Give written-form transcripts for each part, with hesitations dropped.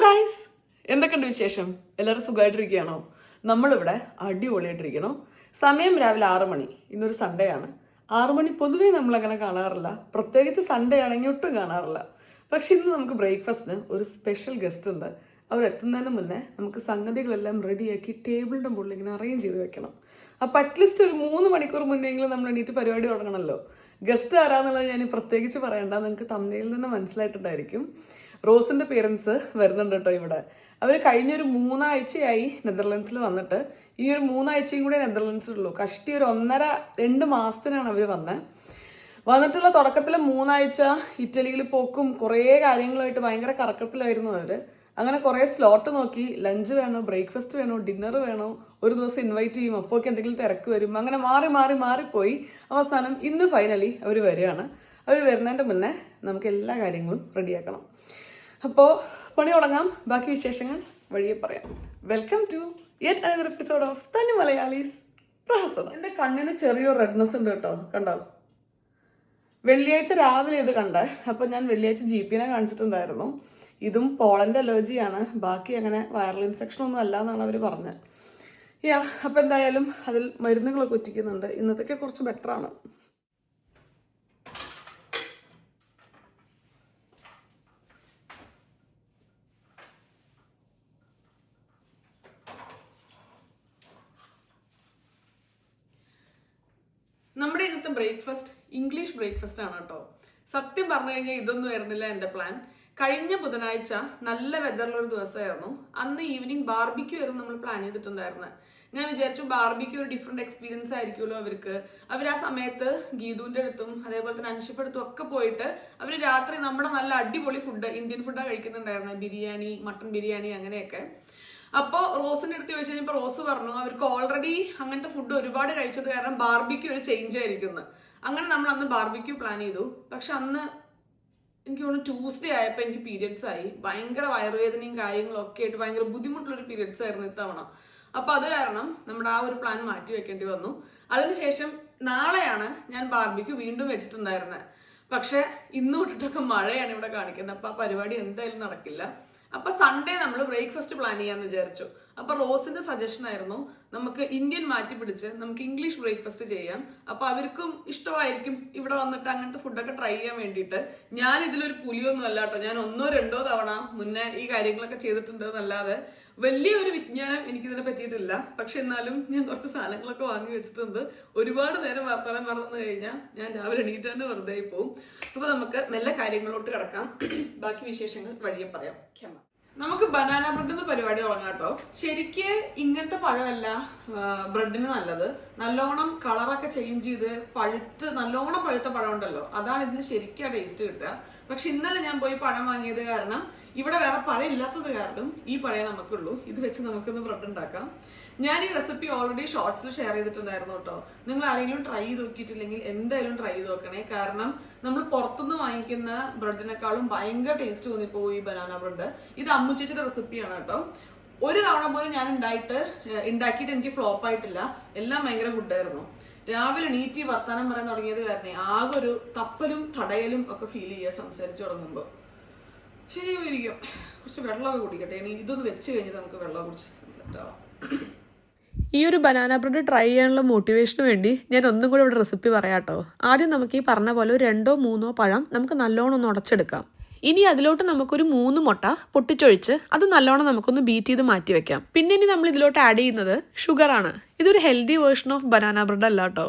Guys, എന്തൊക്കെയുണ്ട് വിശേഷം? എല്ലാവരും സുഖമായിട്ടിരിക്കുകയാണോ? നമ്മളിവിടെ അടിപൊളിയായിട്ടിരിക്കണോ. സമയം രാവിലെ 6 മണി. ഇന്നൊരു സൺഡേ ആണ്. 6 മണി പൊതുവേ നമ്മളങ്ങനെ കാണാറില്ല, പ്രത്യേകിച്ച് സൺഡേ ആണെങ്കിൽ ഒട്ടും കാണാറില്ല. പക്ഷെ ഇന്ന് നമുക്ക് ബ്രേക്ക്ഫാസ്റ്റിന് ഒരു സ്പെഷ്യൽ ഗസ്റ്റ് ഉണ്ട്. അവരെത്തുന്നതിന് മുന്നേ നമുക്ക് സംഗതികളെല്ലാം റെഡിയാക്കി ടേബിളിൻ്റെ മുകളിൽ ഇങ്ങനെ അറേഞ്ച് ചെയ്ത് വെക്കണം. അപ്പോൾ അറ്റ്ലീസ്റ്റ് ഒരു 3 മണിക്കൂർ മുന്നെങ്കിലും നമ്മൾ എണീറ്റ് പരിപാടി തുടങ്ങണമല്ലോ. ഗസ്റ്റ് ആരാന്നുള്ളത് ഞാൻ പ്രത്യേകിച്ച് പറയണ്ട, നിങ്ങൾക്ക് തമിഴിൽ തന്നെ മനസ്സിലായിട്ടുണ്ടായിരിക്കും. റോസിൻ്റെ പേരൻസ് വരുന്നുണ്ട് കേട്ടോ ഇവിടെ. അവർ കഴിഞ്ഞൊരു 3 ആഴ്ചയായി നെതർലൻഡ്സിൽ വന്നിട്ട്. ഈ ഒരു 3 ആഴ്ചയും കൂടെ നെതർലൻഡ്സിലുള്ളൂ. കഷ്ടി ഒരു 1.5-2 മാസത്തിനാണ് അവർ വന്നിട്ടുള്ള. തുടക്കത്തിൽ 3 ആഴ്ച ഇറ്റലിയിൽ പോക്കും കുറേ കാര്യങ്ങളായിട്ട് ഭയങ്കര കറക്കത്തിലായിരുന്നു അവർ. അങ്ങനെ കുറേ സ്ലോട്ട് നോക്കി, ലഞ്ച് വേണോ, ബ്രേക്ക്ഫാസ്റ്റ് വേണോ, ഡിന്നർ വേണോ, ഒരു ദിവസം ഇൻവൈറ്റ് ചെയ്യും, അപ്പോൾ ഒക്കെ എന്തെങ്കിലും തിരക്ക് വരും, അങ്ങനെ മാറിപ്പോയി അവസാനം ഇന്ന് ഫൈനലി അവർ വരികയാണ്. അവർ വരുന്നതിൻ്റെ മുന്നേ നമുക്ക് എല്ലാ കാര്യങ്ങളും റെഡിയാക്കണം. അപ്പോൾ പണി തുടങ്ങാം. ബാക്കി വിശേഷങ്ങൾ വഴിയെ പറയാം. Welcome to yet another episode of തനി മലയാളീസ് പ്രഹസനം. എൻ്റെ കണ്ണിന് ചെറിയൊരു റെഡ്നെസ് ഉണ്ട് കേട്ടോ, കണ്ടോ? വെള്ളിയാഴ്ച രാവിലെ ഇത് കണ്ടേ. അപ്പം ഞാൻ വെള്ളിയാഴ്ച GP കാണിച്ചിട്ടുണ്ടായിരുന്നു. ഇതും പോളൻ്റെ അലർജിയാണ്, ബാക്കി അങ്ങനെ വൈറൽ ഇൻഫെക്ഷൻ ഒന്നും അല്ല എന്നാണ് അവർ പറഞ്ഞത്. അപ്പം എന്തായാലും അതിൽ മരുന്നുകളൊക്കെ ഒറ്റിക്കുന്നുണ്ട്. ഇന്നത്തേക്ക് കുറച്ച് ബെറ്ററാണ്. നമ്മുടെ ഇന്നത്തെ ബ്രേക്ക്ഫാസ്റ്റ് ഇംഗ്ലീഷ് ബ്രേക്ക്ഫാസ്റ്റ് ആണ് കേട്ടോ. സത്യം പറഞ്ഞു കഴിഞ്ഞാൽ ഇതൊന്നും ആയിരുന്നില്ല എൻ്റെ പ്ലാൻ. കഴിഞ്ഞ ബുധനാഴ്ച നല്ല വെതറിലൊരു ദിവസമായിരുന്നു. അന്ന് ഈവനിങ് ബാർബിക്യൂ ആയിരുന്നു നമ്മൾ പ്ലാൻ ചെയ്തിട്ടുണ്ടായിരുന്നത്. ഞാൻ വിചാരിച്ചു ബാർബിക്യൂ ഒരു ഡിഫറെൻറ്റ് എക്സ്പീരിയൻസ് ആയിരിക്കുമല്ലോ അവർക്ക്. അവർ ആ സമയത്ത് ഗീതുവിൻ്റെ അടുത്തും അതേപോലെ തന്നെ അൻഷിഫിൻ്റെ അടുത്തും ഒക്കെ പോയിട്ട് അവർ രാത്രി നമ്മുടെ നല്ല അടിപൊളി ഫുഡ്, ഇന്ത്യൻ ഫുഡാണ് കഴിക്കുന്നുണ്ടായിരുന്നത്. ബിരിയാണി, മട്ടൺ ബിരിയാണി അങ്ങനെയൊക്കെ. അപ്പോൾ റോസിൻ്റെ അടുത്ത് ചോദിച്ചു കഴിഞ്ഞപ്പോൾ റോസ് പറഞ്ഞു അവർക്ക് ഓൾറെഡി അങ്ങനത്തെ ഫുഡ് ഒരുപാട് കഴിച്ചത് കാരണം ബാർബിക്യൂ ഒരു ചേഞ്ച് ആയിരിക്കുന്നു. അങ്ങനെ നമ്മൾ അന്ന് ബാർബിക്യൂ പ്ലാൻ ചെയ്തു. പക്ഷെ അന്ന് എനിക്ക് തോന്നുന്നു ട്യൂസ്ഡേ ആയപ്പോൾ എനിക്ക് പീരിയഡ്സ് ആയി. ഭയങ്കര വയറുവേദനയും കാര്യങ്ങളും ഒക്കെ ആയിട്ട് ഭയങ്കര ബുദ്ധിമുട്ടുള്ളൊരു പീരിയഡ്സ് ആയിരുന്നു ഇത്തവണ. അപ്പോൾ അത് കാരണം നമ്മുടെ ആ ഒരു പ്ലാൻ മാറ്റി വെക്കേണ്ടി വന്നു. അതിനുശേഷം നാളെയാണ് ഞാൻ ബാർബിക്യൂ വീണ്ടും വെച്ചിട്ടുണ്ടായിരുന്നത്. പക്ഷെ ഇന്ന് തൊട്ടിട്ടൊക്കെ മഴയാണ് ഇവിടെ കാണിക്കുന്നത്. അപ്പോൾ ആ പരിപാടി എന്തായാലും നടക്കില്ല. അപ്പൊ സൺഡേ നമ്മൾ ബ്രേക്ക്ഫാസ്റ്റ് പ്ലാൻ ചെയ്യാന്ന് വിചാരിച്ചു. അപ്പൊ റോസിന്റെ സജഷൻ ആയിരുന്നു നമുക്ക് ഇന്ത്യൻ മാറ്റി പിടിച്ച് നമുക്ക് ഇംഗ്ലീഷ് ബ്രേക്ക്ഫാസ്റ്റ് ചെയ്യാം. അപ്പൊ അവർക്കും ഇഷ്ടമായിരിക്കും ഇവിടെ വന്നിട്ട് അങ്ങനത്തെ ഫുഡൊക്കെ ട്രൈ ചെയ്യാൻ വേണ്ടിയിട്ട്. ഞാൻ ഇതിലൊരു പുലിയൊന്നും അല്ല കേട്ടോ. ഞാൻ 1-2 തവണ മുന്നേ ഈ കാര്യങ്ങളൊക്കെ ചെയ്തിട്ടുണ്ട് എന്നല്ലാതെ വലിയൊരു വിജ്ഞാനം എനിക്കിതിനെ പറ്റിയിട്ടില്ല. പക്ഷെ എന്നാലും ഞാൻ കുറച്ച് സാധനങ്ങളൊക്കെ വാങ്ങി വെച്ചിട്ടുണ്ട്. ഒരുപാട് നേരം വർത്തമാനം പറഞ്ഞു കഴിഞ്ഞാൽ ഞാൻ രാവിലെ എണീറ്റ് തന്നെ വെറുതെ പോവും. അപ്പൊ നമുക്ക് മെല്ലെ കാര്യങ്ങളോട്ട് കിടക്കാം. ബാക്കി വിശേഷങ്ങൾ വഴിയെ പറയാം. നമുക്ക് ബനാന ബ്രെഡ് പരിപാടി തുടങ്ങാം കേട്ടോ. ശരിക്ക് ഇങ്ങനത്തെ പഴമല്ല ബ്രെഡിന് നല്ലത്. നല്ലോണം കളറൊക്കെ ചേഞ്ച് ചെയ്ത് നല്ലോണം പഴുത്ത പഴം ഉണ്ടല്ലോ, അതാണ് ഇതിന് ശരിക്കും ടേസ്റ്റ് കിട്ടുക. പക്ഷെ ഇന്നലെ ഞാൻ പോയി പഴം വാങ്ങിയത് കാരണം ഇവിടെ വേറെ പഴം ഇല്ലാത്തത് കാരണം ഈ പഴയ നമുക്കുള്ളൂ. ഇത് വെച്ച് നമുക്കൊന്ന് ബ്രെഡ് ഉണ്ടാക്കാം. ഞാൻ ഈ റെസിപ്പി ഓൾറെഡി ഷോർട്സിൽ ഷെയർ ചെയ്തിട്ടുണ്ടായിരുന്നു കേട്ടോ. നിങ്ങൾ ആരെങ്കിലും ട്രൈ ചെയ്ത് നോക്കിയിട്ടില്ലെങ്കിൽ എന്തായാലും ട്രൈ ചെയ്ത് നോക്കണേ. കാരണം നമ്മൾ പുറത്തുനിന്ന് വാങ്ങിക്കുന്ന ബ്രെഡിനെക്കാളും ഭയങ്കര ടേസ്റ്റ് തോന്നിപ്പോകും ഈ ബനാന ബ്രെഡ്. ഇത് അമ്മുച്ചേച്ചിയുടെ റെസിപ്പിയാണ് കേട്ടോ. ഒരു തവണ പോലും ഞാൻ ഉണ്ടാക്കിയിട്ട് എനിക്ക് ഫ്ലോപ്പ് ആയിട്ടില്ല. എല്ലാം ഭയങ്കര ഗുഡായിരുന്നു. രാവിലെ എണീറ്റ് വർത്താനം പറയാൻ തുടങ്ങിയത് കാരണം ആകെ ഒരു തപ്പലും തടയലും ഒക്കെ ഫീൽ ചെയ്യുക സംസാരിച്ച് തുടങ്ങുമ്പോൾ. ശരിയായിരിക്കും. കുറച്ച് വെള്ളമൊക്കെ കുടിക്കട്ടെ. ഇനി ഇതൊന്ന് വെച്ച് കഴിഞ്ഞിട്ട് നമുക്ക് വെള്ളം കുടിച്ച് സെറ്റാവാം. ഈ ഒരു ബനാന ബ്രെഡ് ട്രൈ ചെയ്യാനുള്ള മോട്ടിവേഷന് വേണ്ടി ഞാൻ ഒന്നും കൂടെ ഇവിടെ റെസിപ്പി പറയാം കേട്ടോ. ആദ്യം നമുക്ക് ഈ പറഞ്ഞ പോലെ 2-3 പഴം നമുക്ക് നല്ലോണം ഒന്ന് ഉടച്ചെടുക്കാം. ഇനി അതിലോട്ട് നമുക്കൊരു 3 മുട്ട പൊട്ടിച്ചൊഴിച്ച് അത് നല്ലോണം നമുക്കൊന്ന് ബീറ്റ് ചെയ്ത് മാറ്റി വെക്കാം. പിന്നെ ഇനി നമ്മൾ ഇതിലോട്ട് ആഡ് ചെയ്യുന്നത് ഷുഗറാണ്. ഇതൊരു healthy version of banana bread അല്ല കേട്ടോ.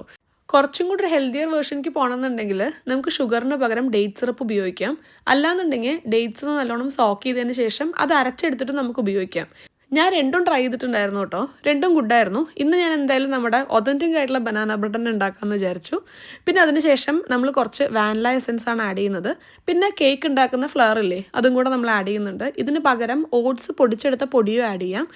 കുറച്ചും കൂടി ഒരു ഹെൽത്തിയർ വേർഷനിക്ക് പോകണമെന്നുണ്ടെങ്കിൽ നമുക്ക് ഷുഗറിന് പകരം ഡേറ്റ് സിറപ്പ് ഉപയോഗിക്കാം. അല്ലാന്നുണ്ടെങ്കിൽ ഡേറ്റ്സ് നല്ലോണം സോക്ക് ചെയ്തതിന് ശേഷം അത് അരച്ചെടുത്തിട്ട് നമുക്ക് ഉപയോഗിക്കാം. ഞാൻ രണ്ടും ട്രൈ ചെയ്തിട്ടുണ്ടായിരുന്നു കേട്ടോ. രണ്ടും ഗുഡായിരുന്നു. ഇന്ന് ഞാൻ എന്തായാലും നമ്മുടെ ഒതൻറ്റിക് ആയിട്ടുള്ള ബനാന ബ്രെഡ് തന്നെ ഉണ്ടാക്കാമെന്ന് വിചാരിച്ചു. പിന്നെ അതിനുശേഷം നമ്മൾ കുറച്ച് വാനില എസൻസ് ആണ് ആഡ് ചെയ്യുന്നത്. പിന്നെ കേക്ക് ഉണ്ടാക്കുന്ന ഫ്ലവർ ഇല്ലേ, അതും കൂടെ നമ്മൾ ആഡ് ചെയ്യുന്നുണ്ട്. ഇതിന് പകരം ഓട്സ് പൊടിച്ചെടുത്ത പൊടിയോ ആഡ് ചെയ്യാം.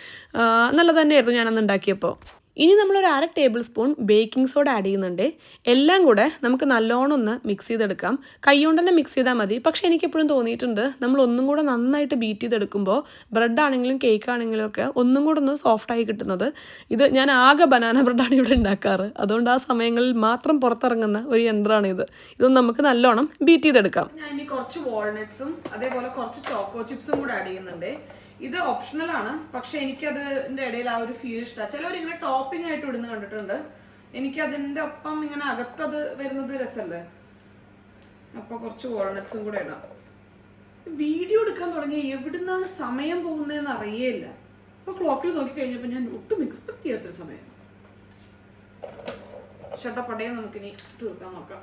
നല്ലത് തന്നെയായിരുന്നു ഞാനന്ന് ഉണ്ടാക്കിയപ്പോൾ. ഇനി നമ്മളൊരു 1/2 table spoon baking soda add ചെയ്യുന്നുണ്ട്. എല്ലാം കൂടെ നമുക്ക് നല്ലോണം ഒന്ന് മിക്സ് ചെയ്തെടുക്കാം. കൈ കൊണ്ട് തന്നെ മിക്സ് ചെയ്താൽ മതി. പക്ഷേ എനിക്കെപ്പോഴും തോന്നിയിട്ടുണ്ട് നമ്മൾ ഒന്നും കൂടെ നന്നായിട്ട് ബീറ്റ് ചെയ്തെടുക്കുമ്പോൾ ബ്രെഡ് ആണെങ്കിലും കേക്ക് ആണെങ്കിലും ഒക്കെ ഒന്നും കൂടെ ഒന്ന് സോഫ്റ്റായി കിട്ടുന്നത്. ഇത് ഞാൻ ആകെ ബനാന ബ്രെഡാണ് ഇവിടെ ഉണ്ടാക്കാറ്. അതുകൊണ്ട് ആ സമയങ്ങളിൽ മാത്രം പുറത്തിറങ്ങുന്ന ഒരു യന്ത്രമാണിത്. ഇതൊന്ന് നമുക്ക് നല്ലോണം ബീറ്റ് ചെയ്തെടുക്കാം. ഞാൻ ഇനി കുറച്ച് വാൾനട്ട്സും അതേപോലെ കുറച്ച് ചോക്കോ ചിപ്സും കൂടെ ആഡ് ചെയ്യുന്നുണ്ട്. ഇത് ഓപ്ഷണലാണ്, പക്ഷെ എനിക്കതിൻ്റെ ഇടയിൽ ആ ഒരു ഫീൽ ഇഷ്ടമാണ്. ചിലവർ ഇങ്ങനെ ടോപ്പിംഗ് ആയിട്ട് ഇടുന്ന കണ്ടിട്ടുണ്ട്. എനിക്കതിൻ്റെ ഒപ്പം ഇങ്ങനെ അകത്തത് വരുന്നത് രസമല്ലേ. അപ്പോൾ കുറച്ച് വാൾനട്ട്സും കൂടെ ഇടാം. വീഡിയോ എടുക്കാൻ തുടങ്ങിയ എവിടുന്നാണ് സമയം പോകുന്നതെന്ന് അറിയേയില്ല. അപ്പോൾ ക്ലോക്കിൽ നോക്കിക്കഴിഞ്ഞപ്പോൾ ഞാൻ ഒട്ടും എക്സ്പെക്ട് ചെയ്യാത്തൊരു സമയം. ഷട്ടപ്പടയെ നമുക്കിനി തീർക്കാൻ നോക്കാം.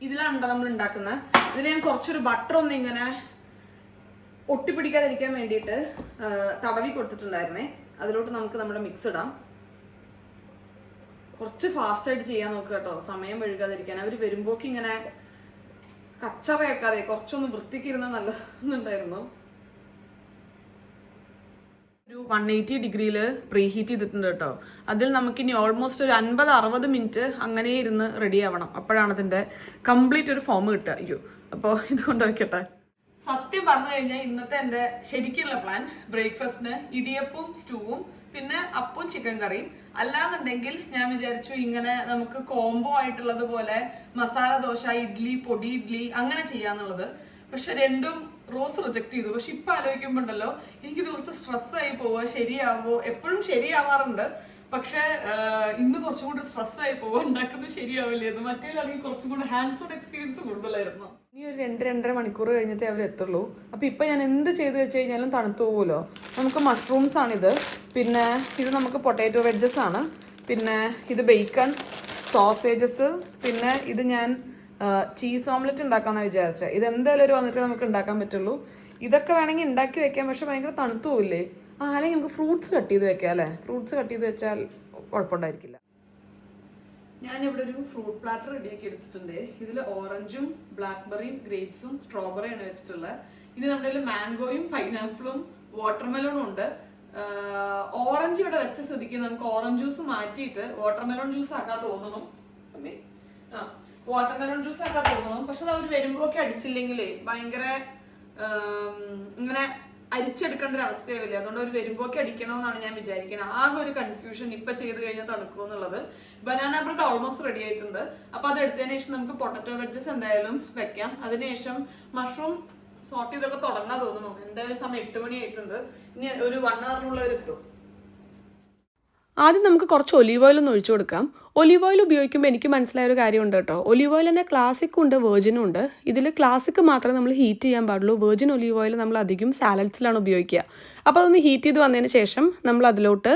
ഇതിലാണ് നമ്മൾ ഉണ്ടാക്കുന്നത്. ഇതിൽ ഞാൻ കുറച്ചൊരു ബട്ടർ ഒന്ന് ഇങ്ങനെ ഒട്ടിപ്പിടിക്കാതിരിക്കാൻ വേണ്ടിയിട്ട് തടവി കൊടുത്തിട്ടുണ്ടായിരുന്നേ. അതിലോട്ട് നമുക്ക് നമ്മുടെ മിക്സ് ഇടാം. കുറച്ച് ഫാസ്റ്റായിട്ട് ചെയ്യാൻ നോക്കുക കേട്ടോ, സമയം വഴുകാതിരിക്കാൻ. അവർ വരുമ്പോഴേക്ക് ഇങ്ങനെ കച്ചറയാക്കാതെ കുറച്ചൊന്ന് വൃത്തിക്കിരുന്ന നല്ലതെന്നുണ്ടായിരുന്നു. ഒരു 180 ഡിഗ്രിയിൽ പ്രീ ഹീറ്റ് ചെയ്തിട്ടുണ്ട് കേട്ടോ. അതിൽ നമുക്കിനി ഓൾമോസ്റ്റ് ഒരു 50-60 മിനിറ്റ് അങ്ങനെ ഇരുന്ന് റെഡി ആവണം. അപ്പോഴാണ് അതിൻ്റെ കംപ്ലീറ്റ് ഒരു ഫോം കിട്ടുക. അയ്യോ, അപ്പോൾ ഇത് കൊണ്ടുവയ്ക്കട്ടെ. സത്യം പറഞ്ഞു കഴിഞ്ഞാൽ ഇന്നത്തെ എൻ്റെ ശരിക്കുള്ള പ്ലാൻ ബ്രേക്ക്ഫാസ്റ്റിന് ഇടിയപ്പവും സ്റ്റൂവും പിന്നെ അപ്പവും ചിക്കൻ കറിയും. അല്ലാന്നുണ്ടെങ്കിൽ ഞാൻ വിചാരിച്ചു ഇങ്ങനെ നമുക്ക് കോംബോ ആയിട്ടുള്ളത് പോലെ മസാല ദോശ, ഇഡ്ഡലി, പൊടി ഇഡ്ഡലി അങ്ങനെ ചെയ്യാന്നുള്ളത്. പക്ഷെ രണ്ടും റോസ് റിജക്ട് ചെയ്തു. പക്ഷെ ഇപ്പൊ ആലോചിക്കുമ്പോണ്ടല്ലോ എനിക്ക് കുറച്ച് സ്ട്രെസ്സായി പോവുക. ശരിയാവോ? എപ്പോഴും ശരിയാവാറുണ്ട്, പക്ഷെ ഇന്ന് കുറച്ചും കൂടി സ്ട്രെസ്സായി പോവുക. ഉണ്ടാക്കുന്നത് ശരിയാവില്ലായിരുന്നു. മറ്റേലാണെങ്കിൽ കുറച്ചും കൂടി ഹാൻഡ്സ് ഓൺ എക്സ്പീരിയൻസ് കൂടുതലായിരുന്നു. ഇനി ഒരു 2-2.5 മണിക്കൂർ കഴിഞ്ഞിട്ടേ അവർ എത്തുള്ളൂ. അപ്പോൾ ഇപ്പം ഞാൻ എന്ത് ചെയ്ത് വെച്ച് കഴിഞ്ഞാലും തണുത്തു പോകുമല്ലോ. നമുക്ക് മഷ്റൂംസ് ആണിത്, പിന്നെ ഇത് നമുക്ക് പൊട്ടാറ്റോ വെഡ്ജസ് ആണ്, പിന്നെ ഇത് ബേക്കൺ, സോസേജസ്, പിന്നെ ഇത് ഞാൻ ചീസ് ഓംലെറ്റ് ഉണ്ടാക്കാമെന്നാണ് വിചാരിച്ചത്. ഇതെന്തായാലും ഒരു വന്നിട്ട് നമുക്ക് ഉണ്ടാക്കാൻ പറ്റുള്ളൂ. ഇതൊക്കെ വേണമെങ്കിൽ ഉണ്ടാക്കി വെക്കാം, പക്ഷെ ഭയങ്കര തണുത്തു പോവില്ലേ. അല്ലെങ്കിൽ നമുക്ക് ഫ്രൂട്ട്സ് കട്ട് ചെയ്ത് വെക്കാം അല്ലേ. ഫ്രൂട്ട്സ് കട്ട് ചെയ്ത് വെച്ചാൽ കുഴപ്പമുണ്ടായിരിക്കില്ല. ഞാനിവിടെ ഒരു ഫ്രൂട്ട് പ്ലാറ്റർ റെഡിയാക്കി എടുത്തിട്ടുണ്ട്. ഇതിൽ ഓറഞ്ചും ബ്ലാക്ക്ബെറിയും ഗ്രേപ്സും സ്ട്രോബെറിയാണ് വെച്ചിട്ടുള്ളത്. ഇനി നമ്മുടെ മാംഗോയും പൈനാപ്പിളും വാട്ടർമെലോണും ഉണ്ട്. ഓറഞ്ച് ഇവിടെ വെച്ച സ്ഥിതിക്ക് നമുക്ക് ഓറഞ്ച് ജ്യൂസ് മാറ്റിയിട്ട് വാട്ടർമെലോൺ ജ്യൂസ് ആക്കാൻ തോന്നുന്നു. വാട്ടർമെലോൺ ജ്യൂസ് ആക്കാൻ തോന്നുന്നു. പക്ഷെ അത് അവർ വരുമ്പോഴൊക്കെ അടിച്ചില്ലെങ്കിലേ ഭയങ്കര ഇങ്ങനെ അരിച്ചെടുക്കേണ്ട ഒരു അവസ്ഥയാവില്ല. അതുകൊണ്ട് അവർ വരുമ്പോഴൊക്കെ അടിക്കണമെന്നാണ് ഞാൻ വിചാരിക്കുന്നത്. ആകെ ഒരു കൺഫ്യൂഷൻ ഇപ്പൊ ചെയ്ത് കഴിഞ്ഞാൽ തണുക്കും എന്നുള്ളത്. ബനാന ബ്രെഡ് ഓൾമോസ്റ്റ് റെഡി ആയിട്ടുണ്ട്. അപ്പൊ അത് എടുത്തതിന് ശേഷം നമുക്ക് പൊട്ടറ്റോ വെഡ്ജസ് എന്തായാലും വെക്കാം. അതിനുശേഷം മഷ്റൂം സോർട്ട് ചെയ്തൊക്കെ തുടങ്ങാൻ തോന്നുന്നു. എന്തായാലും സമയം 8 മണി ആയിട്ടുണ്ട്. ഇനി ഒരു 1 hour എത്തും. ആദ്യം നമുക്ക് കുറച്ച് ഒലീവ് ഓയിൽ ഒന്ന് ഒഴിച്ചു കൊടുക്കാം. ഒലീവ് ഓയിൽ ഉപയോഗിക്കുമ്പോൾ എനിക്ക് മനസ്സിലായൊരു കാര്യമുണ്ട് കേട്ടോ. ഒലീവ് ഓയിൽ തന്നെ ക്ലാസിക്കും ഉണ്ട്, വേർജിനും ഉണ്ട്. ഇതിൽ ക്ലാസിക് മാത്രമേ നമ്മൾ ഹീറ്റ് ചെയ്യാൻ പാടുള്ളൂ. വേർജിൻ ഒലീവ് ഓയിൽ നമ്മൾ അധികം സാലഡ്സിലാണ് ഉപയോഗിക്കുക. അപ്പോൾ അതൊന്ന് ഹീറ്റ് ചെയ്ത് വന്നതിന് ശേഷം നമ്മൾ അതിലോട്ട്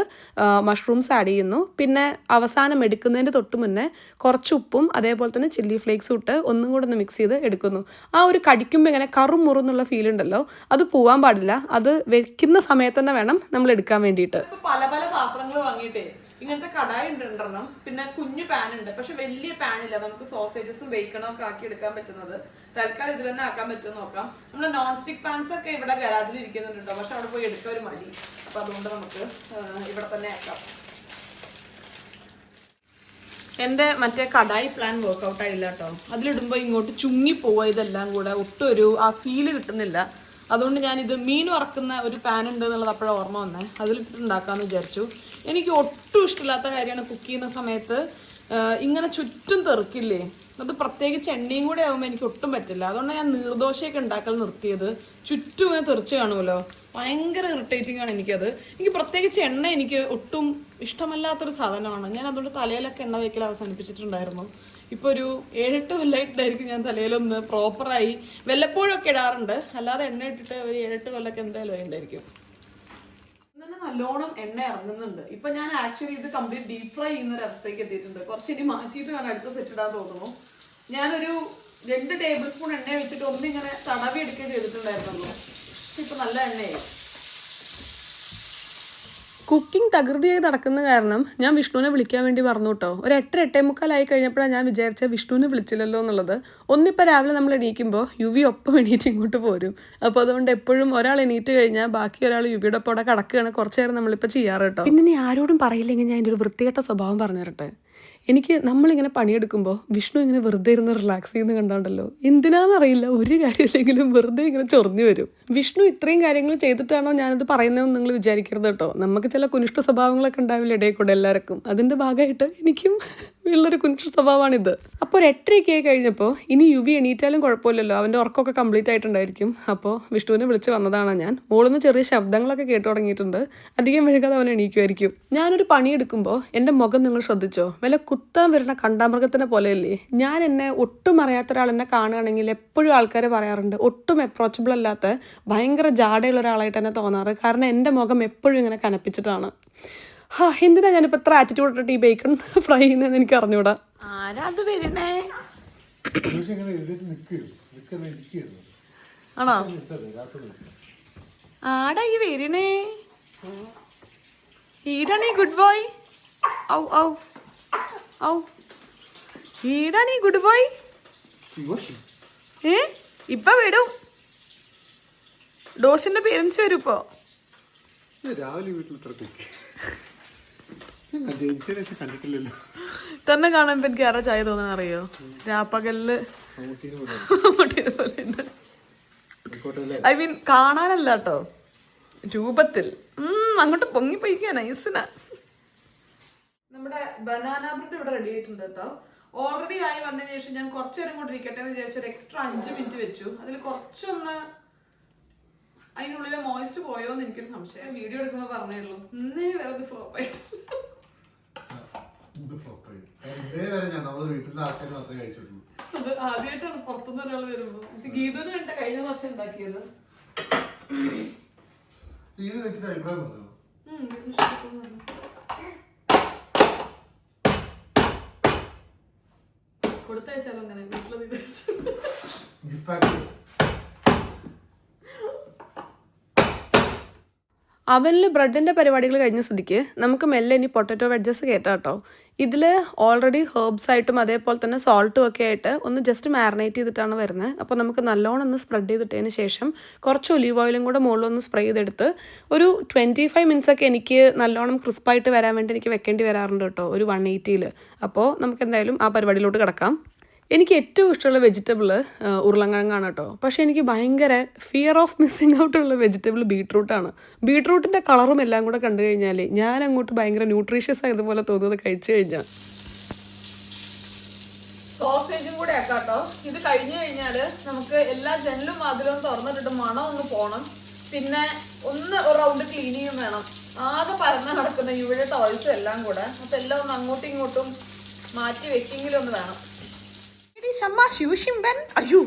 മഷ്റൂംസ് ആഡ് ചെയ്യുന്നു. പിന്നെ അവസാനം എടുക്കുന്നതിൻ്റെ തൊട്ട് മുന്നേ കുറച്ച് ഉപ്പും അതേപോലെ തന്നെ ചില്ലി ഫ്ലേക്സും ഇട്ട് ഒന്നും കൂടെ ഒന്ന് മിക്സ് ചെയ്ത് എടുക്കുന്നു. ആ ഒരു കടിക്കുമ്പോൾ ഇങ്ങനെ കറുമുറുന്നുള്ള ഫീൽ ഉണ്ടല്ലോ, അത് പോകാൻ പാടില്ല. അത് വെക്കുന്ന സമയത്ത് തന്നെ വേണം നമ്മൾ എടുക്കാൻ വേണ്ടിയിട്ട്. പല പല പാത്രങ്ങൾ വാങ്ങിയിട്ടേ ഇങ്ങനത്തെ കടായി ഉണ്ടെണ്ണം, പിന്നെ കുഞ്ഞു പാൻ ഉണ്ട്. പക്ഷെ വലിയ പാനില്ല നമുക്ക് സോസേജസും ബേക്കണും ഒക്കെ ആക്കി എടുക്കാൻ പറ്റുന്നത്. തൽക്കാലം ഇതിൽ തന്നെ ആക്കാൻ പറ്റുമോ നോക്കാം. നമ്മുടെ നോൺ സ്റ്റിക് പാൻസ് ഒക്കെ ഇവിടെ ഗരാജിൽ ഇരിക്കുന്നുണ്ടോ, പക്ഷെ അവിടെ പോയി എടുക്കാൻ ഒരു മടി. അപ്പൊ അതുകൊണ്ട് നമുക്ക് ഇവിടെ തന്നെ ആക്കാം. എൻ്റെ മറ്റേ കടായി പ്ലാൻ വർക്ക്ഔട്ട് ആയില്ല കേട്ടോ. അതിലിടുമ്പോൾ ഇങ്ങോട്ട് ചുങ്ങി പോവുക. ഇതെല്ലാം കൂടെ ഒട്ടും ആ ഫീല് കിട്ടുന്നില്ല. അതുകൊണ്ട് ഞാനിത് മീൻ വറക്കുന്ന ഒരു പാൻ ഉണ്ട് എന്നുള്ളത് അപ്പോഴാണ് ഓർമ്മ വന്നേ. അതിലിട്ടുണ്ടാക്കാമെന്ന് വിചാരിച്ചു. എനിക്ക് ഒട്ടും ഇഷ്ടമില്ലാത്ത കാര്യമാണ് കുക്ക് ചെയ്യുന്ന സമയത്ത് ഇങ്ങനെ ചുറ്റും തെറുക്കില്ലേ. അത് പ്രത്യേകിച്ച് എണ്ണയും കൂടെ ആകുമ്പോൾ എനിക്ക് ഒട്ടും പറ്റില്ല. അതുകൊണ്ട് ഞാൻ നീർദോശയൊക്കെ ഉണ്ടാക്കൽ നിർത്തിയത്. ചുറ്റും ഇങ്ങനെ തെറിച്ച് കാണുമല്ലോ, ഭയങ്കര ഇറിറ്റേറ്റിംഗ് ആണ് എനിക്കത്. എനിക്ക് പ്രത്യേകിച്ച് എണ്ണ എനിക്ക് ഒട്ടും ഇഷ്ടമല്ലാത്തൊരു സാധനമാണ്. ഞാൻ അതുകൊണ്ട് തലയിലൊക്കെ എണ്ണ വയ്ക്കൽ അവസാനിപ്പിച്ചിട്ടുണ്ടായിരുന്നു. ഇപ്പോൾ ഒരു 7-8 കൊല്ലമായിട്ടായിരിക്കും ഞാൻ തലയിലൊന്ന് പ്രോപ്പറായി. വല്ലപ്പോഴൊക്കെ ഇടാറുണ്ട്, അല്ലാതെ എണ്ണ ഇട്ടിട്ട് ഒരു 7-8 കൊല്ലമൊക്കെ എന്തായാലും ഉണ്ടായിരിക്കും. ഇന്നെ നല്ലോണം എണ്ണ ഇറങ്ങുന്നുണ്ട്. ഇപ്പൊ ഞാൻ ആക്ച്വലി ഇത് കംപ്ലീറ്റ് ഡീപ് ഫ്രൈ ചെയ്യുന്ന ഒരു അവസ്ഥയ്ക്ക് എത്തിയിട്ടുണ്ട്. കുറച്ച് ഇനി മാറ്റിയിട്ട് വേണം അടുത്ത സെറ്റ് ഇടാൻ തോന്നുന്നു. ഞാനൊരു 2 ടേബിൾ സ്പൂൺ എണ്ണ വെച്ചിട്ട് ഒന്നിങ്ങനെ തടവി എടുക്കുകയും ചെയ്തിട്ടുണ്ടായിരുന്നല്ലോ. ഇപ്പൊ നല്ല എണ്ണയായി. കുക്കിംഗ് തകൃതിയായി നടക്കുന്ന കാരണം ഞാൻ വിഷ്ണുവിനെ വിളിക്കാൻ വേണ്ടി പറഞ്ഞു കേട്ടോ. ഒരു 8-8:45 കഴിഞ്ഞപ്പോഴാണ് ഞാൻ വിചാരിച്ച വിഷ്ണുവിനെ വിളിച്ചില്ലല്ലോ എന്നുള്ളത്. ഒന്നിപ്പോൾ രാവിലെ നമ്മൾ എണീക്കുമ്പോൾ യുവി ഒപ്പം എണീറ്റ് ഇങ്ങോട്ട് പോരും. അപ്പോൾ അതുകൊണ്ട് എപ്പോഴും ഒരാൾ എണീറ്റ് കഴിഞ്ഞാൽ ബാക്കി ഒരാൾ യുവിയുടെ ഒപ്പം അവിടെ കിടക്കുകയാണ് കുറച്ച് നേരം നമ്മളിപ്പോൾ ചെയ്യാറ് കേട്ടോ. പിന്നെ നീ ആരോടും പറയില്ലെങ്കിൽ ഞാൻ എൻ്റെ ഒരു വൃത്തികെട്ട സ്വഭാവം പറഞ്ഞു തരട്ടെ. എനിക്ക് നമ്മളിങ്ങനെ പണിയെടുക്കുമ്പോൾ വിഷ്ണു ഇങ്ങനെ വെറുതെ ഇരുന്ന് റിലാക്സ് ചെയ്യുന്ന കണ്ടോണ്ടല്ലോ, എന്തിനാണെന്നറിയില്ല, ഒരു കാര്യമില്ലെങ്കിലും വെറുതെ ഇങ്ങനെ ചൊറിഞ്ഞു വരും. വിഷ്ണു ഇത്രയും കാര്യങ്ങൾ ചെയ്തിട്ടാണോ ഞാനിത് പറയുന്നതെന്ന് നിങ്ങൾ വിചാരിക്കരുത് കേട്ടോ. നമുക്ക് ചില കുനിഷ്ഠ സ്വഭാവങ്ങളൊക്കെ ഉണ്ടാവില്ല ഇടയിൽ കൂടെ എല്ലാവർക്കും. അതിൻ്റെ ഭാഗമായിട്ട് എനിക്കും ഉള്ളൊരു കുനിഷ്ഠ സ്വഭാവമാണിത്. അപ്പോൾ ഒരു 8:30 കഴിഞ്ഞപ്പോൾ ഇനി യുവി എണീറ്റാലും കുഴപ്പമില്ലല്ലോ, അവൻ്റെ ഉറക്കമൊക്കെ കംപ്ലീറ്റ് ആയിട്ടുണ്ടായിരിക്കും. അപ്പോൾ വിഷ്ണുവിനെ വിളിച്ച് വന്നതാണ് ഞാൻ. മോളിന്ന് ചെറിയ ശബ്ദങ്ങളൊക്കെ കേട്ടു തുടങ്ങിയിട്ടുണ്ട്. അധികം വൈകാതെ അവൻ എണീക്കുമായിരിക്കും. ഞാനൊരു പണിയെടുക്കുമ്പോൾ എൻ്റെ മുഖം നിങ്ങൾ ശ്രദ്ധിച്ചോ? വല്ല കുത്താൻ വരുന്ന കണ്ടാമൃഗത്തിനെ പോലെയല്ലേ. ഞാൻ എന്നെ ഒട്ടും അറിയാത്ത ഒരാൾ എന്നെ കാണുകയാണെങ്കിൽ എപ്പോഴും ആൾക്കാർ പറയാറുണ്ട് ഒട്ടും അപ്രോച്ചബിൾ അല്ലാത്ത ഭയങ്കര ജാടയുള്ള ഒരാളായിട്ട് തന്നെ തോന്നാറ്. കാരണം എൻ്റെ മുഖം എപ്പോഴും ഇങ്ങനെ കനപ്പിച്ചിട്ടാണ്. എന്തിനാ ഞാനിപ്പോൾ ഇത്ര ആറ്റിറ്റ്യൂഡ് ഇട്ടിട്ട് ഈ ബേക്കൺ ഫ്രൈ ചെയ്യുന്നതെന്ന് എനിക്ക് അറിഞ്ഞൂടാ. ആരാ അത് വരണേ? ആണോ? ആടാ ഈ വരണേ? ഈടാണീ ഗുഡ് ബോയ്. ഔ ഔ ഔ, ഈടാണീ ഗുഡ് ബോയ്. ഇപ്പൊ വിടും. ഡോസിന്റെ പേരൻസ് വരും ഇപ്പൊ. തന്നെ കാണുമ്പോ എനിക്ക് ആരാ ചായ തോന്നാൻ അറിയോ? രാപ്പകലില് ഐ മീൻ കാണാനല്ല കേട്ടോ, രൂപത്തിൽ അങ്ങോട്ട് പൊങ്ങിപ്പോയിക്കാ നൈസിനാ. നമ്മുടെ ബനാന ബ്രെഡ് ഇവിടെ റെഡി ആയിട്ടുണ്ട് കേട്ടോ. ഓൾറെഡി ആയി വന്നതിന് ശേഷം ഞാൻ കുറച്ചു നേരം കൊണ്ട് ഇരിക്കട്ടെ എന്ന് വിചാരിച്ചു ഒരു എക്സ്ട്രാ 5 മിനിറ്റ് വെച്ചു. അതിൽ കുറച്ചൊന്ന് അതിനുള്ളിലെ മോയിസ്റ്റ് പോയോ എന്ന് എനിക്കൊരു സംശയം. വീഡിയോ എടുക്കുമ്പോൾ പറഞ്ഞേ ഉള്ളൂ, ഇന്നേ വേറെ ഫ്ലോപ്പ് ആയിട്ട്. അത് ആദ്യമായിട്ടാണ് പുറത്തുനിന്ന് ഒരാൾ വരുമ്പോ. ഗീതുവിന് വേണ്ട കഴിഞ്ഞ വർഷം ഉണ്ടാക്കിയത്. കൊടുത്തയച്ചാലോ അങ്ങനെ വീട്ടിൽ അവനിൽ ബ്രെഡിൻ്റെ പരിപാടികൾ കഴിഞ്ഞ സ്ഥിതിക്ക് നമുക്ക് മെല്ലെ ഇനി പൊട്ടറ്റോ വെഡ്ജസ് കയറ്റാം കേട്ടോ. ഇതിൽ ഓൾറെഡി ഹെർബ്സ് ആയിട്ടും അതേപോലെ തന്നെ സോൾട്ടും ഒക്കെ ആയിട്ട് ഒന്ന് ജസ്റ്റ് മാരിനേറ്റ് ചെയ്തിട്ടാണ് വരുന്നത്. അപ്പോൾ നമുക്ക് നല്ലോണം ഒന്ന് സ്പ്രെഡ് ചെയ്തിട്ടതിന് ശേഷം കുറച്ച് ഒലീവ് ഓയിലും കൂടെ മുകളിലൊന്ന് സ്പ്രേ ചെയ്തെടുത്ത് ഒരു 25 മിനിറ്റ്സ് ഒക്കെ എനിക്ക് നല്ലോണം ക്രിസ്പായിട്ട് വരാൻ വേണ്ടി എനിക്ക് വെക്കേണ്ടി വരാറുണ്ട് കേട്ടോ, ഒരു 180-ൽ. അപ്പോൾ നമുക്ക് എന്തായാലും ആ പരിപാടിയിലോട്ട് കിടക്കാം. എനിക്ക് ഏറ്റവും ഇഷ്ടമുള്ള വെജിറ്റബിൾ ഉരുളക്കിഴങ്ങാണ് കേട്ടോ. പക്ഷേ എനിക്ക് ഭയങ്കര ഫിയർ ഓഫ് മിസ്സിങ് ഔട്ടുള്ള വെജിറ്റബിൾ ബീട്രൂട്ടാണ്. ബീട്രൂട്ടിൻ്റെ കളറും എല്ലാം കൂടെ കണ്ടു കഴിഞ്ഞാൽ ഞാൻ അങ്ങോട്ട് ഭയങ്കര ന്യൂട്രീഷ്യസ് ആയതുപോലെ തോന്നുന്നത് കഴിച്ചു കഴിഞ്ഞാൽ. സോസേജും കൂടെ ആക്കാം കേട്ടോ. ഇത് കഴിഞ്ഞു കഴിഞ്ഞാൽ നമുക്ക് എല്ലാ ജനലും വാതിലും തുറന്നിട്ടിട്ട് മണം ഒന്ന് പോകണം. പിന്നെ ഒന്ന് ഒരു റൗണ്ട് ക്ലീനിങ്ങും വേണം. ആകെ പരന്ന് നടക്കുന്ന ഇവിടെ ടോയ്സും എല്ലാം കൂടെ. അപ്പം എല്ലാം ഒന്ന് അങ്ങോട്ടും ഇങ്ങോട്ടും മാറ്റി വെക്കെങ്കിലും ഒന്ന് വേണം. അയ്യോ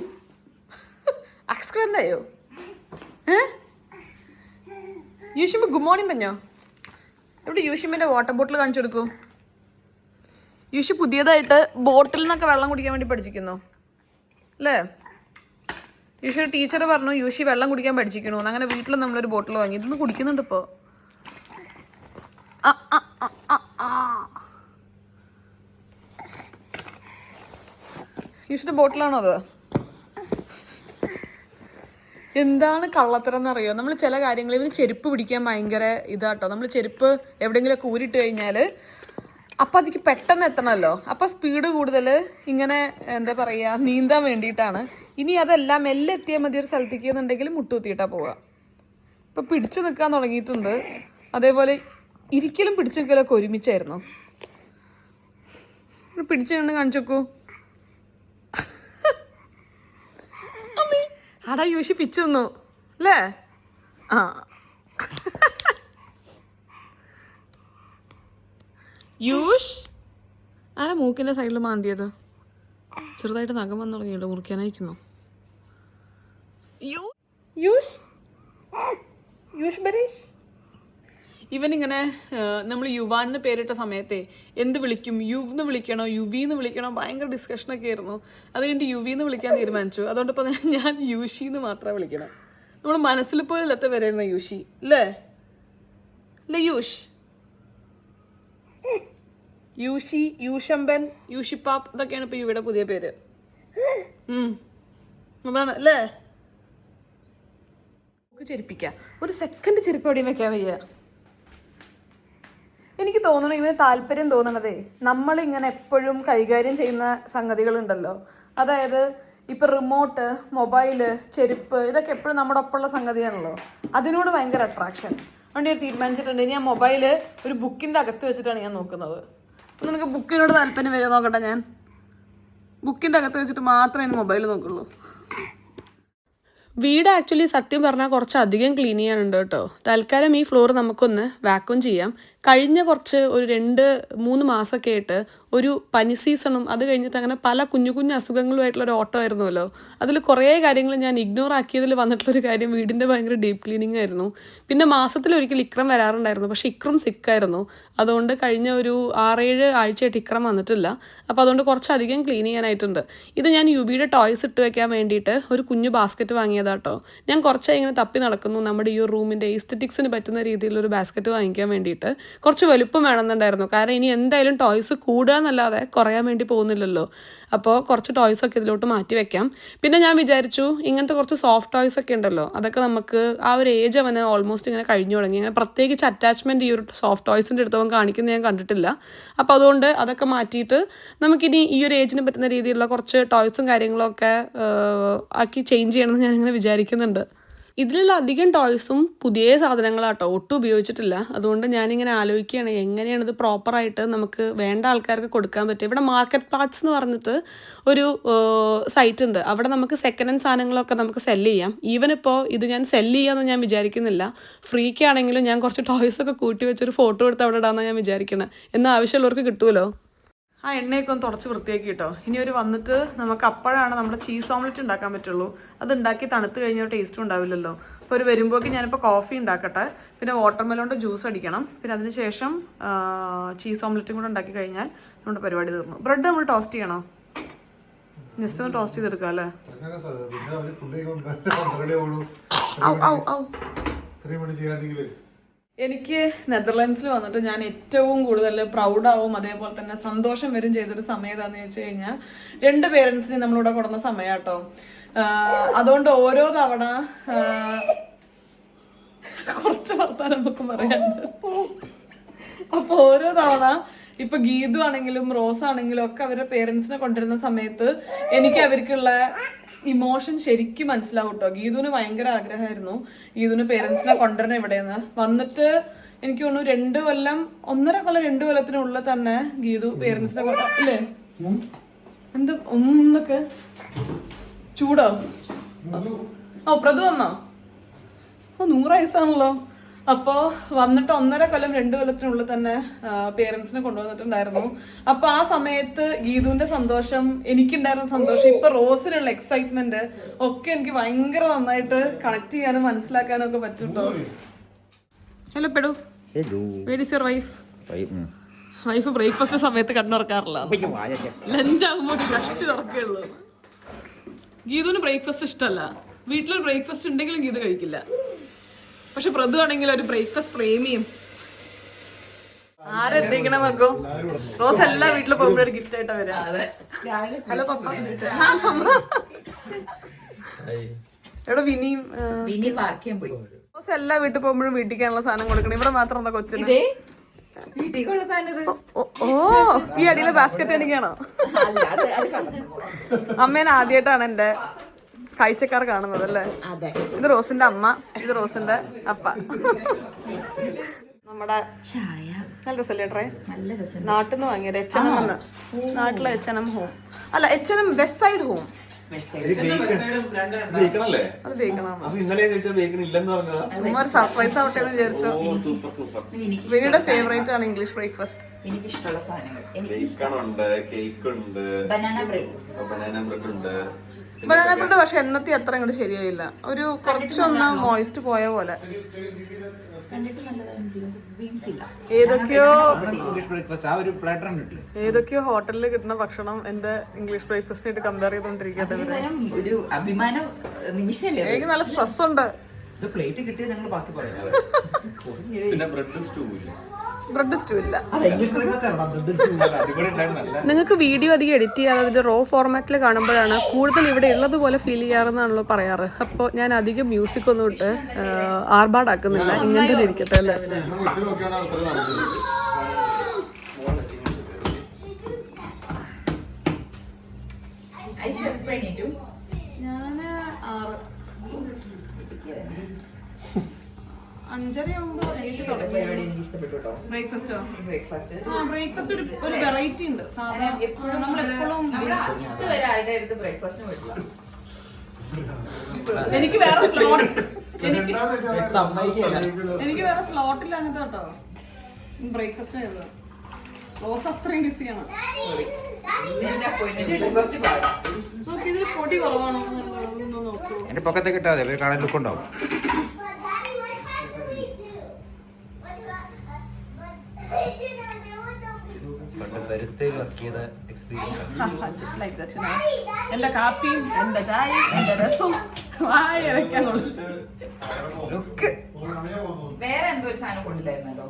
ആക്സിഡന്റ് ആയോ? യൂഷിമ്പ ഗുഡ് മോർണിംഗ് പറഞ്ഞോ? ഇവിടെ യൂഷിമ്പിന്റെ വാട്ടർ ബോട്ടിൽ കാണിച്ചു കൊടുക്കൂ. യൂഷി പുതിയതായിട്ട് ബോട്ടിൽ നിന്നൊക്കെ വെള്ളം കുടിക്കാൻ വേണ്ടി പഠിച്ചിരിക്കുന്നു അല്ലേ? യൂഷിയുടെ ടീച്ചർ പറഞ്ഞു യൂഷി വെള്ളം കുടിക്കാൻ പഠിച്ചിരിക്കണു. അങ്ങനെ വീട്ടിൽ നമ്മളൊരു ബോട്ടിൽ വാങ്ങി ഇതൊന്ന് കുടിക്കുന്നുണ്ട് ഇപ്പോൾ. യൂഷിയുടെ ബോട്ടിലാണോ അത്? എന്താണ് കള്ളത്തരം എന്നറിയോ? നമ്മൾ ചില കാര്യങ്ങൾ ഇവന് ചെരുപ്പ് പിടിക്കാൻ ഭയങ്കര ഇതാട്ടോ. നമ്മൾ ചെരുപ്പ് എവിടെയെങ്കിലുമൊക്കെ ഊരിട്ട് കഴിഞ്ഞാൽ അപ്പം അതിക്ക് പെട്ടെന്ന് എത്തണമല്ലോ. അപ്പം സ്പീഡ് കൂടുതൽ ഇങ്ങനെ എന്താ പറയുക നീന്താൻ വേണ്ടിയിട്ടാണ്. ഇനി അതെല്ലാം മെല്ലെ എത്തിയാൽ മതി ഒരു സ്ഥലത്തേക്ക് എന്നുണ്ടെങ്കിൽ മുട്ടുകുത്തിയിട്ടാണ് പോവുക. ഇപ്പം പിടിച്ചു നിൽക്കാൻ തുടങ്ങിയിട്ടുണ്ട്. അതേപോലെ ഇരിക്കലും പിടിച്ചു നിൽക്കലൊക്കെ ഒരുമിച്ചായിരുന്നു. പിടിച്ചു കൊണ്ട് കാണിച്ചു നോക്കൂ. ആടാ യൂഷി പിച്ചു തന്നു അല്ലേ? ആ യൂഷ് ആരാ മൂക്കിൻ്റെ സൈഡിൽ മാന്തിയത്? ചെറുതായിട്ട് നഖം വന്നു തുടങ്ങിയല്ലോ, മുറിക്കാനായിരിക്കുന്നു. യൂഷ് യൂഷ് ബരീഷ് ഇവനിങ്ങനെ നമ്മൾ യുവാൻ എന്ന് പേരിട്ട സമയത്തെ എന്ത് വിളിക്കും, യു എന്ന് വിളിക്കണോ യുവി എന്ന് വിളിക്കണോ ഭയങ്കര ഡിസ്കഷനൊക്കെ ആയിരുന്നു. അത് കഴിഞ്ഞിട്ട് യുവി എന്ന് വിളിക്കാൻ തീരുമാനിച്ചു. അതുകൊണ്ട് ഇപ്പോൾ ഞാൻ യൂഷി എന്ന് മാത്രമേ വിളിക്കണം. നമ്മൾ മനസ്സിൽ പോലെത്ത വരെയായിരുന്നു യൂഷി അല്ലേ? അല്ലേ യൂഷ്? യൂഷി, യൂഷമ്പൻ, യൂഷിപ്പാപ്പ് ഇതൊക്കെയാണ് ഇപ്പോൾ യുവിയുടെ പുതിയ പേര്. അതാണ് അല്ലേ? ചെരുപ്പിക്കാം. ഒരു സെക്കൻഡ് ചെരുപ്പ് എവിടെയും വെക്കാൻ വയ്യ. എനിക്ക് തോന്നണു ഇവന് താല്പര്യം തോന്നണതേ നമ്മളിങ്ങനെ എപ്പോഴും കൈകാര്യം ചെയ്യുന്ന സംഗതികളുണ്ടല്ലോ, അതായത് ഇപ്പം റിമോട്ട്, മൊബൈല്, ചെരുപ്പ്, ഇതൊക്കെ എപ്പോഴും നമ്മുടെ ഒപ്പമുള്ള സംഗതിയാണല്ലോ. അതിനോട് ഭയങ്കര അട്രാക്ഷൻ. അതുകൊണ്ട് ഞാൻ തീരുമാനിച്ചിട്ടുണ്ട് ഇനി ഞാൻ മൊബൈല് ഒരു ബുക്കിൻ്റെ അകത്ത് വെച്ചിട്ടാണ് ഞാൻ നോക്കുന്നത്. അപ്പം നിനക്ക് ബുക്കിനോട് താല്പര്യം വരെ നോക്കട്ടെ, ഞാൻ ബുക്കിൻ്റെ അകത്ത് വെച്ചിട്ട് മാത്രമേ ഇനി മൊബൈൽ നോക്കുള്ളൂ. വീട് ആക്ച്വലി സത്യം പറഞ്ഞാൽ കുറച്ചധികം ക്ലീൻ ചെയ്യാനുണ്ട് കേട്ടോ. തൽക്കാലം ഈ ഫ്ലോർ നമുക്കൊന്ന് വാക്യൂം ചെയ്യാം. കഴിഞ്ഞ ഒരു 2-3 മാസമൊക്കെ ആയിട്ട് ഒരു പനി സീസണും അത് കഴിഞ്ഞിട്ട് അങ്ങനെ പല കുഞ്ഞു കുഞ്ഞു അസുഖങ്ങളുമായിട്ടുള്ളൊരു ഓട്ടം ആയിരുന്നല്ലോ. അതിൽ കുറേ കാര്യങ്ങൾ ഞാൻ ഇഗ്നോർ ആക്കിയതിൽ വന്നിട്ടുള്ളൊരു കാര്യം വീടിൻ്റെ ഭയങ്കര ഡീപ്പ് ക്ലീനിങ് ആയിരുന്നു. പിന്നെ മാസത്തിലൊരിക്കൽ ഇക്രം വരാറുണ്ടായിരുന്നു, പക്ഷേ ഇക്രം സിക്കായിരുന്നു. അതുകൊണ്ട് കഴിഞ്ഞ ഒരു 6-7 ആഴ്ചയായിട്ട് ഇക്രം വന്നിട്ടില്ല. അപ്പോൾ അതുകൊണ്ട് കുറച്ചധികം ക്ലീൻ ചെയ്യാനായിട്ടുണ്ട്. ഇത് ഞാൻ യുബിയുടെ ടോയ്സ് ഇട്ട് വെക്കാൻ വേണ്ടിയിട്ട് ഒരു കുഞ്ഞു ബാസ്ക്കറ്റ് വാങ്ങിയതാട്ടോ. ഞാൻ കുറച്ചായി ഇങ്ങനെ തപ്പി നടക്കുന്നു നമ്മുടെ ഈ റൂമിൻ്റെ ഈസ്തറ്റിക്സിന് പറ്റുന്ന രീതിയിലൊരു ബാസ്ക്കറ്റ് വാങ്ങിക്കാൻ വേണ്ടിയിട്ട്. കുറച്ച് വലുപ്പം വേണമെന്നുണ്ടായിരുന്നു, കാരണം ഇനി എന്തായാലും ടോയ്സ് കൂടുക എന്നല്ലാതെ കുറയാൻ വേണ്ടി പോകുന്നില്ലല്ലോ. അപ്പോൾ കുറച്ച് ടോയ്സൊക്കെ ഇതിലോട്ട് മാറ്റി വെക്കാം. പിന്നെ ഞാൻ വിചാരിച്ചു ഇങ്ങനത്തെ കുറച്ച് സോഫ്റ്റ് ടോയ്സ് ഒക്കെ ഉണ്ടല്ലോ, അതൊക്കെ നമുക്ക് ആ ഒരു ഏജ് അവന് ഓൾമോസ്റ്റ് ഇങ്ങനെ കഴിഞ്ഞു തുടങ്ങി. അങ്ങനെ പ്രത്യേകിച്ച് അറ്റാച്ച്മെൻറ്റ് ഈ ഒരു സോഫ്റ്റ് ടോയ്സിൻ്റെ അടുത്തവൻ കാണിക്കുന്നത് ഞാൻ കണ്ടിട്ടില്ല. അപ്പോൾ അതുകൊണ്ട് അതൊക്കെ മാറ്റിയിട്ട് നമുക്കിനി ഈ ഒരു ഏജിന് പറ്റുന്ന രീതിയിലുള്ള കുറച്ച് ടോയ്സും കാര്യങ്ങളൊക്കെ ആക്കി ചേഞ്ച് ചെയ്യണമെന്ന് ഞാനിങ്ങനെ വിചാരിക്കുന്നുണ്ട്. ഇതിലുള്ള അധികം ടോയ്സും പുതിയ സാധനങ്ങളാട്ടോ, ഒട്ടും ഉപയോഗിച്ചിട്ടില്ല. അതുകൊണ്ട് ഞാനിങ്ങനെ ആലോചിക്കുകയാണ് എങ്ങനെയാണ് ഇത് പ്രോപ്പറായിട്ട് നമുക്ക് വേണ്ട ആൾക്കാർക്ക് കൊടുക്കാൻ പറ്റുക. ഇവിടെ മാർക്കറ്റ് പാർട്സ് എന്ന് പറഞ്ഞിട്ട് ഒരു സൈറ്റ് ഉണ്ട്. അവിടെ നമുക്ക് സെക്കൻഡ് ഹാൻഡ് സാധനങ്ങളൊക്കെ നമുക്ക് സെല്ല് ചെയ്യാം. ഈവൻ ഇപ്പോൾ ഇത് ഞാൻ സെല്ല് ചെയ്യാമെന്ന് ഞാൻ വിചാരിക്കുന്നില്ല. ഫ്രീക്കാണെങ്കിലും ഞാൻ കുറച്ച് ടോയ്സൊക്കെ കൂട്ടി വെച്ചൊരു ഫോട്ടോ എടുത്ത് അവിടെ ഇടാമെന്നാണ് ഞാൻ വിചാരിക്കണത്. എന്നാൽ ആവശ്യമുള്ളവർക്ക് കിട്ടുമല്ലോ. ആ എണ്ണയൊക്കെ ഒന്ന് തുടച്ച് വൃത്തിയാക്കി കേട്ടോ. ഇനി ഒരു വന്നിട്ട് നമുക്ക് അപ്പോഴാണ് നമ്മുടെ ചീസ് ഓംലെറ്റ് ഉണ്ടാക്കാൻ പറ്റുള്ളൂ. അത് ഉണ്ടാക്കി തണുത്ത് കഴിഞ്ഞാൽ ടേസ്റ്റും ഉണ്ടാവില്ലല്ലോ. അപ്പോൾ ഒരു വരുമ്പോഴേക്ക് ഞാനിപ്പോൾ കോഫി ഉണ്ടാക്കട്ടെ, പിന്നെ വാട്ടർമെലോണിൻ്റെ ജ്യൂസ് അടിക്കണം, പിന്നെ അതിന് ശേഷം ചീസ് ഓംലെറ്റും കൂടെ ഉണ്ടാക്കി കഴിഞ്ഞാൽ നമ്മുടെ പരിപാടി തീർന്നു. ബ്രെഡ് നമ്മൾ ടോസ്റ്റ് ചെയ്യണോ? ജസ്റ്റ് ഒന്ന് ടോസ്റ്റ് ചെയ്തെടുക്കാം അല്ലേ? എനിക്ക് നെതർലാൻഡ്സിൽ വന്നിട്ട് ഞാൻ ഏറ്റവും കൂടുതൽ പ്രൗഡാവും അതേപോലെ തന്നെ സന്തോഷം വരും ചെയ്തൊരു സമയം ഏതാണെന്ന് വെച്ച് കഴിഞ്ഞാൽ 2 പേരൻസിനെ നമ്മളിവിടെ കൊടുന്ന സമയം കേട്ടോ. അതുകൊണ്ട് ഓരോ തവണ കുറച്ച് വർത്താനം നമുക്ക് പറയാനുണ്ട്. അപ്പോൾ ഓരോ തവണ ഇപ്പൊ ഗീതു ആണെങ്കിലും റോസ് ആണെങ്കിലും ഒക്കെ അവരുടെ പേരൻസിനെ കൊണ്ടുവരുന്ന സമയത്ത് എനിക്ക് അവർക്കുള്ള ഇമോഷൻ ശരിക്കും മനസ്സിലാവും കേട്ടോ. ഗീതുവിന് ഭയങ്കര ആഗ്രഹമായിരുന്നു ഗീതുവിന് പേരൻസിനെ കൊണ്ടുവരണം ഇവിടെയെന്ന്. വന്നിട്ട് എനിക്ക് തോന്നുന്നു 2 കൊല്ലം 1.5 കൊല്ലം 2 കൊല്ലത്തിനുള്ളിൽ തന്നെ ഗീതു പേരൻസിനെ അല്ലേ എന്ത് ഒന്നൊക്കെ ചൂടോ? ഓ പ്രതു വന്നോ? 100 വയസ്സാണല്ലോ. അപ്പോൾ വന്നിട്ട് 1.5 കൊല്ലം 2 കൊല്ലത്തിനുള്ളിൽ തന്നെ പേരൻസിനെ കൊണ്ടുവന്നിട്ടുണ്ടായിരുന്നു. അപ്പോൾ ആ സമയത്ത് ഗീതുവിൻ്റെ സന്തോഷം, എനിക്കുണ്ടായിരുന്ന സന്തോഷം, ഇപ്പൊ റോസിനുള്ള എക്സൈറ്റ്മെന്റ് ഒക്കെ എനിക്ക് ഭയങ്കര നന്നായിട്ട് കണക്ട് ചെയ്യാനും മനസ്സിലാക്കാനും ഒക്കെ പറ്റും കേട്ടോ. ഹലോ പെടു, where is your wife? Wife breakfast സമയത്ത് കണ്ണുറക്കാറില്ല, ലഞ്ചാകുമ്പോൾ കഷ്ടി തുറക്കുകയുള്ളൂ. ഗീതുവിന് ബ്രേക്ക്ഫാസ്റ്റ് ഇഷ്ടമല്ല. വീട്ടിലൊരു ബ്രേക്ക്ഫാസ്റ്റ് ഉണ്ടെങ്കിലും ഗീതു കഴിക്കില്ല. പക്ഷെ പ്രതു ആണെങ്കിൽ ഒരു ബ്രേക്ക്ഫാസ്റ്റ് പ്രേമിയും. ആരെത്തിക്കണം വെക്കും? റോസ് എല്ലാ വീട്ടിൽ പോകുമ്പോഴും ഒരു ഗിഫ്റ്റ് ആയിട്ടാ വരാ. ഹലോ പപ്പ. എവിടെ വിനിയും റോസ് എല്ലാ വീട്ടിൽ പോകുമ്പോഴും വീട്ടിലേക്കാനുള്ള സാധനം കൊടുക്കണം. ഇവിടെ മാത്രം എന്താ കൊച്ചിന്? ഓ ഈ അടിയിലെ ബാസ്ക്കറ്റ് എനിക്കാണോ? അമ്മേനെ ആദ്യമായിട്ടാണ് എന്റെ കാഴ്ചക്കാർ കാണുന്നത് അല്ലേ? ഇത് റോസിന്റെ അമ്മ, ഇത് റോസിന്റെ അപ്പ. നമ്മുടെ നല്ല രസല്ലേ ട്രേ? നാട്ടിൽ നിന്ന് വാങ്ങിയത് H&M. നാട്ടിലെ H&M ഹോം അല്ല, H&M വെസ്റ്റ് സൈഡ് ഹോം. അത് ബേക്കണം. ചുമ്മാ ഒരു സർപ്രൈസ് ആവട്ടെ എന്ന് വിചാരിച്ചു. വിനിയുടെ ഫേവറേറ്റ് ആണ് ഇംഗ്ലീഷ് ബ്രേക്ക്ഫാസ്റ്റ്. എനിക്കിഷ്ടമുള്ള ബനാന ബ്രെഡ് ഉണ്ട്. ബനാന ബ്രെഡ് പക്ഷെ എന്നത്തെ അത്ര അങ്ങോട്ട് ശരിയായില്ല. ഒരു കുറച്ചൊന്ന് മോയിസ്റ്റ് പോയ പോലെ. ഏതൊക്കെയോ ഹോട്ടലിൽ കിട്ടുന്ന ഭക്ഷണം എന്റെ ഇംഗ്ലീഷ് ബ്രേക്ക്ഫാസ്റ്റായിട്ട് കമ്പയർ ചെയ്തോണ്ടിരിക്കട്ടെ. എനിക്ക് നല്ല സ്ട്രെസ് ഉണ്ട്. ബ്രെഡ് സ്റ്റൂ ഇല്ല. നിങ്ങൾക്ക് വീഡിയോ അധികം എഡിറ്റ് ചെയ്യാതെ അതിൻ്റെ റോ ഫോർമാറ്റിൽ കാണുമ്പോഴാണ് കൂടുതൽ ഇവിടെ ഉള്ളതുപോലെ ഫീൽ ചെയ്യാറെന്നാണല്ലോ പറയാറ്. അപ്പോൾ ഞാൻ അധികം മ്യൂസിക് ഒന്നും ഇട്ട് ആർഭാടാക്കുന്നില്ല, ഇങ്ങനെ തന്നെ ഇരിക്കട്ടെ അല്ലേ. ഞാന് 6 5:30 ആകുമ്പോ ബ്രേക്ക്ഫാസ്റ്റോ? ബ്രേക്ക്ഫാസ്റ്റ് ഒരു വെറൈറ്റി ഉണ്ട്. നമ്മളെപ്പോഴും എനിക്ക് വേറെ സ്ലോട്ട് ഇല്ല അങ്ങനത്തെ കേട്ടോ. ബ്രേക്ക്ഫാസ്റ്റ് ചെയ്തത് റോസ് അത്രയും ബിസിയാണ്. നോക്കി ഇതിൽ പൊടി കുറവാണോ നോക്കൂ. എന്റെ പൊക്കത്തെ കിട്ടാതെ കാണാൻ ലുക്ക് ഉണ്ടാവും. എന്റെ കാപ്പിയും എന്റെ ചായയും എന്റെ രസവും വായരക്കാനുള്ളത്. വേറെ എന്തോ ഒരു സാധനം കൊണ്ടില്ലായിരുന്നല്ലോ.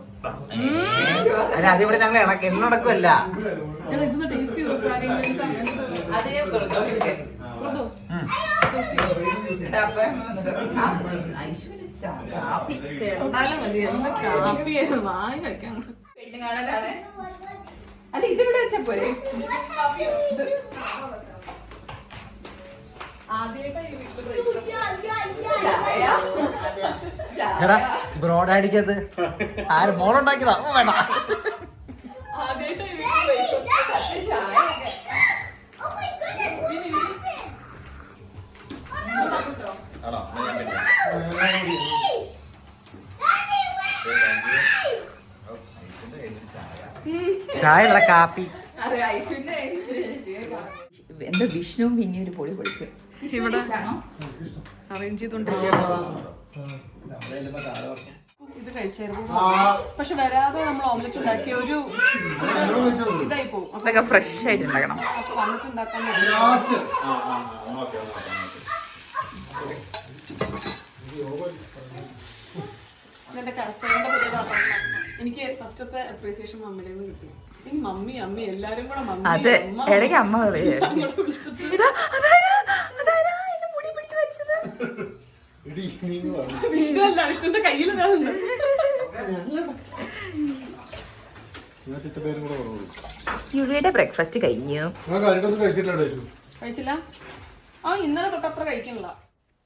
അതിവിടെ ഞങ്ങൾ എണ്ണടക്കമല്ല. ഞാൻ ഇതൊന്ന് ടേസ്റ്റ് ചെയ്ത് അതിനെ പെണ്ണു കാണലാണ്. അല്ല ഇതിവിടെ വെച്ചാ പോരെ. എടാ ബ്രോഡ് അടിക്കത് ആര് മോളുണ്ടാക്കിയതാ വേണ്ട. ചായ അല്ല കാപ്പി. അതെ ഐശ്വര്യ എന്താ വിഷ്ണുവും പിന്നെ ഒരു പൊടി പൊടിക്കും. ഇവിടെ അറേഞ്ച് ചെയ്തോണ്ടിരിക്കുകയാണ്. ഇത് കഴിച്ചായിരുന്നു. പക്ഷെ വരാതെ നമ്മൾ ഓംലെറ്റ് ഉണ്ടാക്കിയ ഒരു ഇതായി പോകും. അതൊക്കെ ഫ്രഷ് ആയിട്ട് ഉണ്ടാക്കണം. വന്നിട്ട് ഉണ്ടാക്കാൻ എന്റെ കസ്റ്റമറിന്റെ പുതിയ എനിക്ക് ഫസ്റ്റത്തെ അപ്രീസിയേഷൻ മമ്മിയുടെ നിന്ന് കിട്ടി. മമ്മി അമ്മി എല്ലാരും കൂടെ അതെ ഇടയ്ക്ക് അമ്മ വിഷ്ണു അല്ല, വിഷ്ണുന്റെ കയ്യിൽ ഒരാളുണ്ട്. യുവിയുടെ ബ്രേക്ക്ഫാസ്റ്റ് കഴിഞ്ഞു. കഴിച്ചില്ല? ഇന്നലെ തൊട്ടത്ര കഴിക്കണില്ല.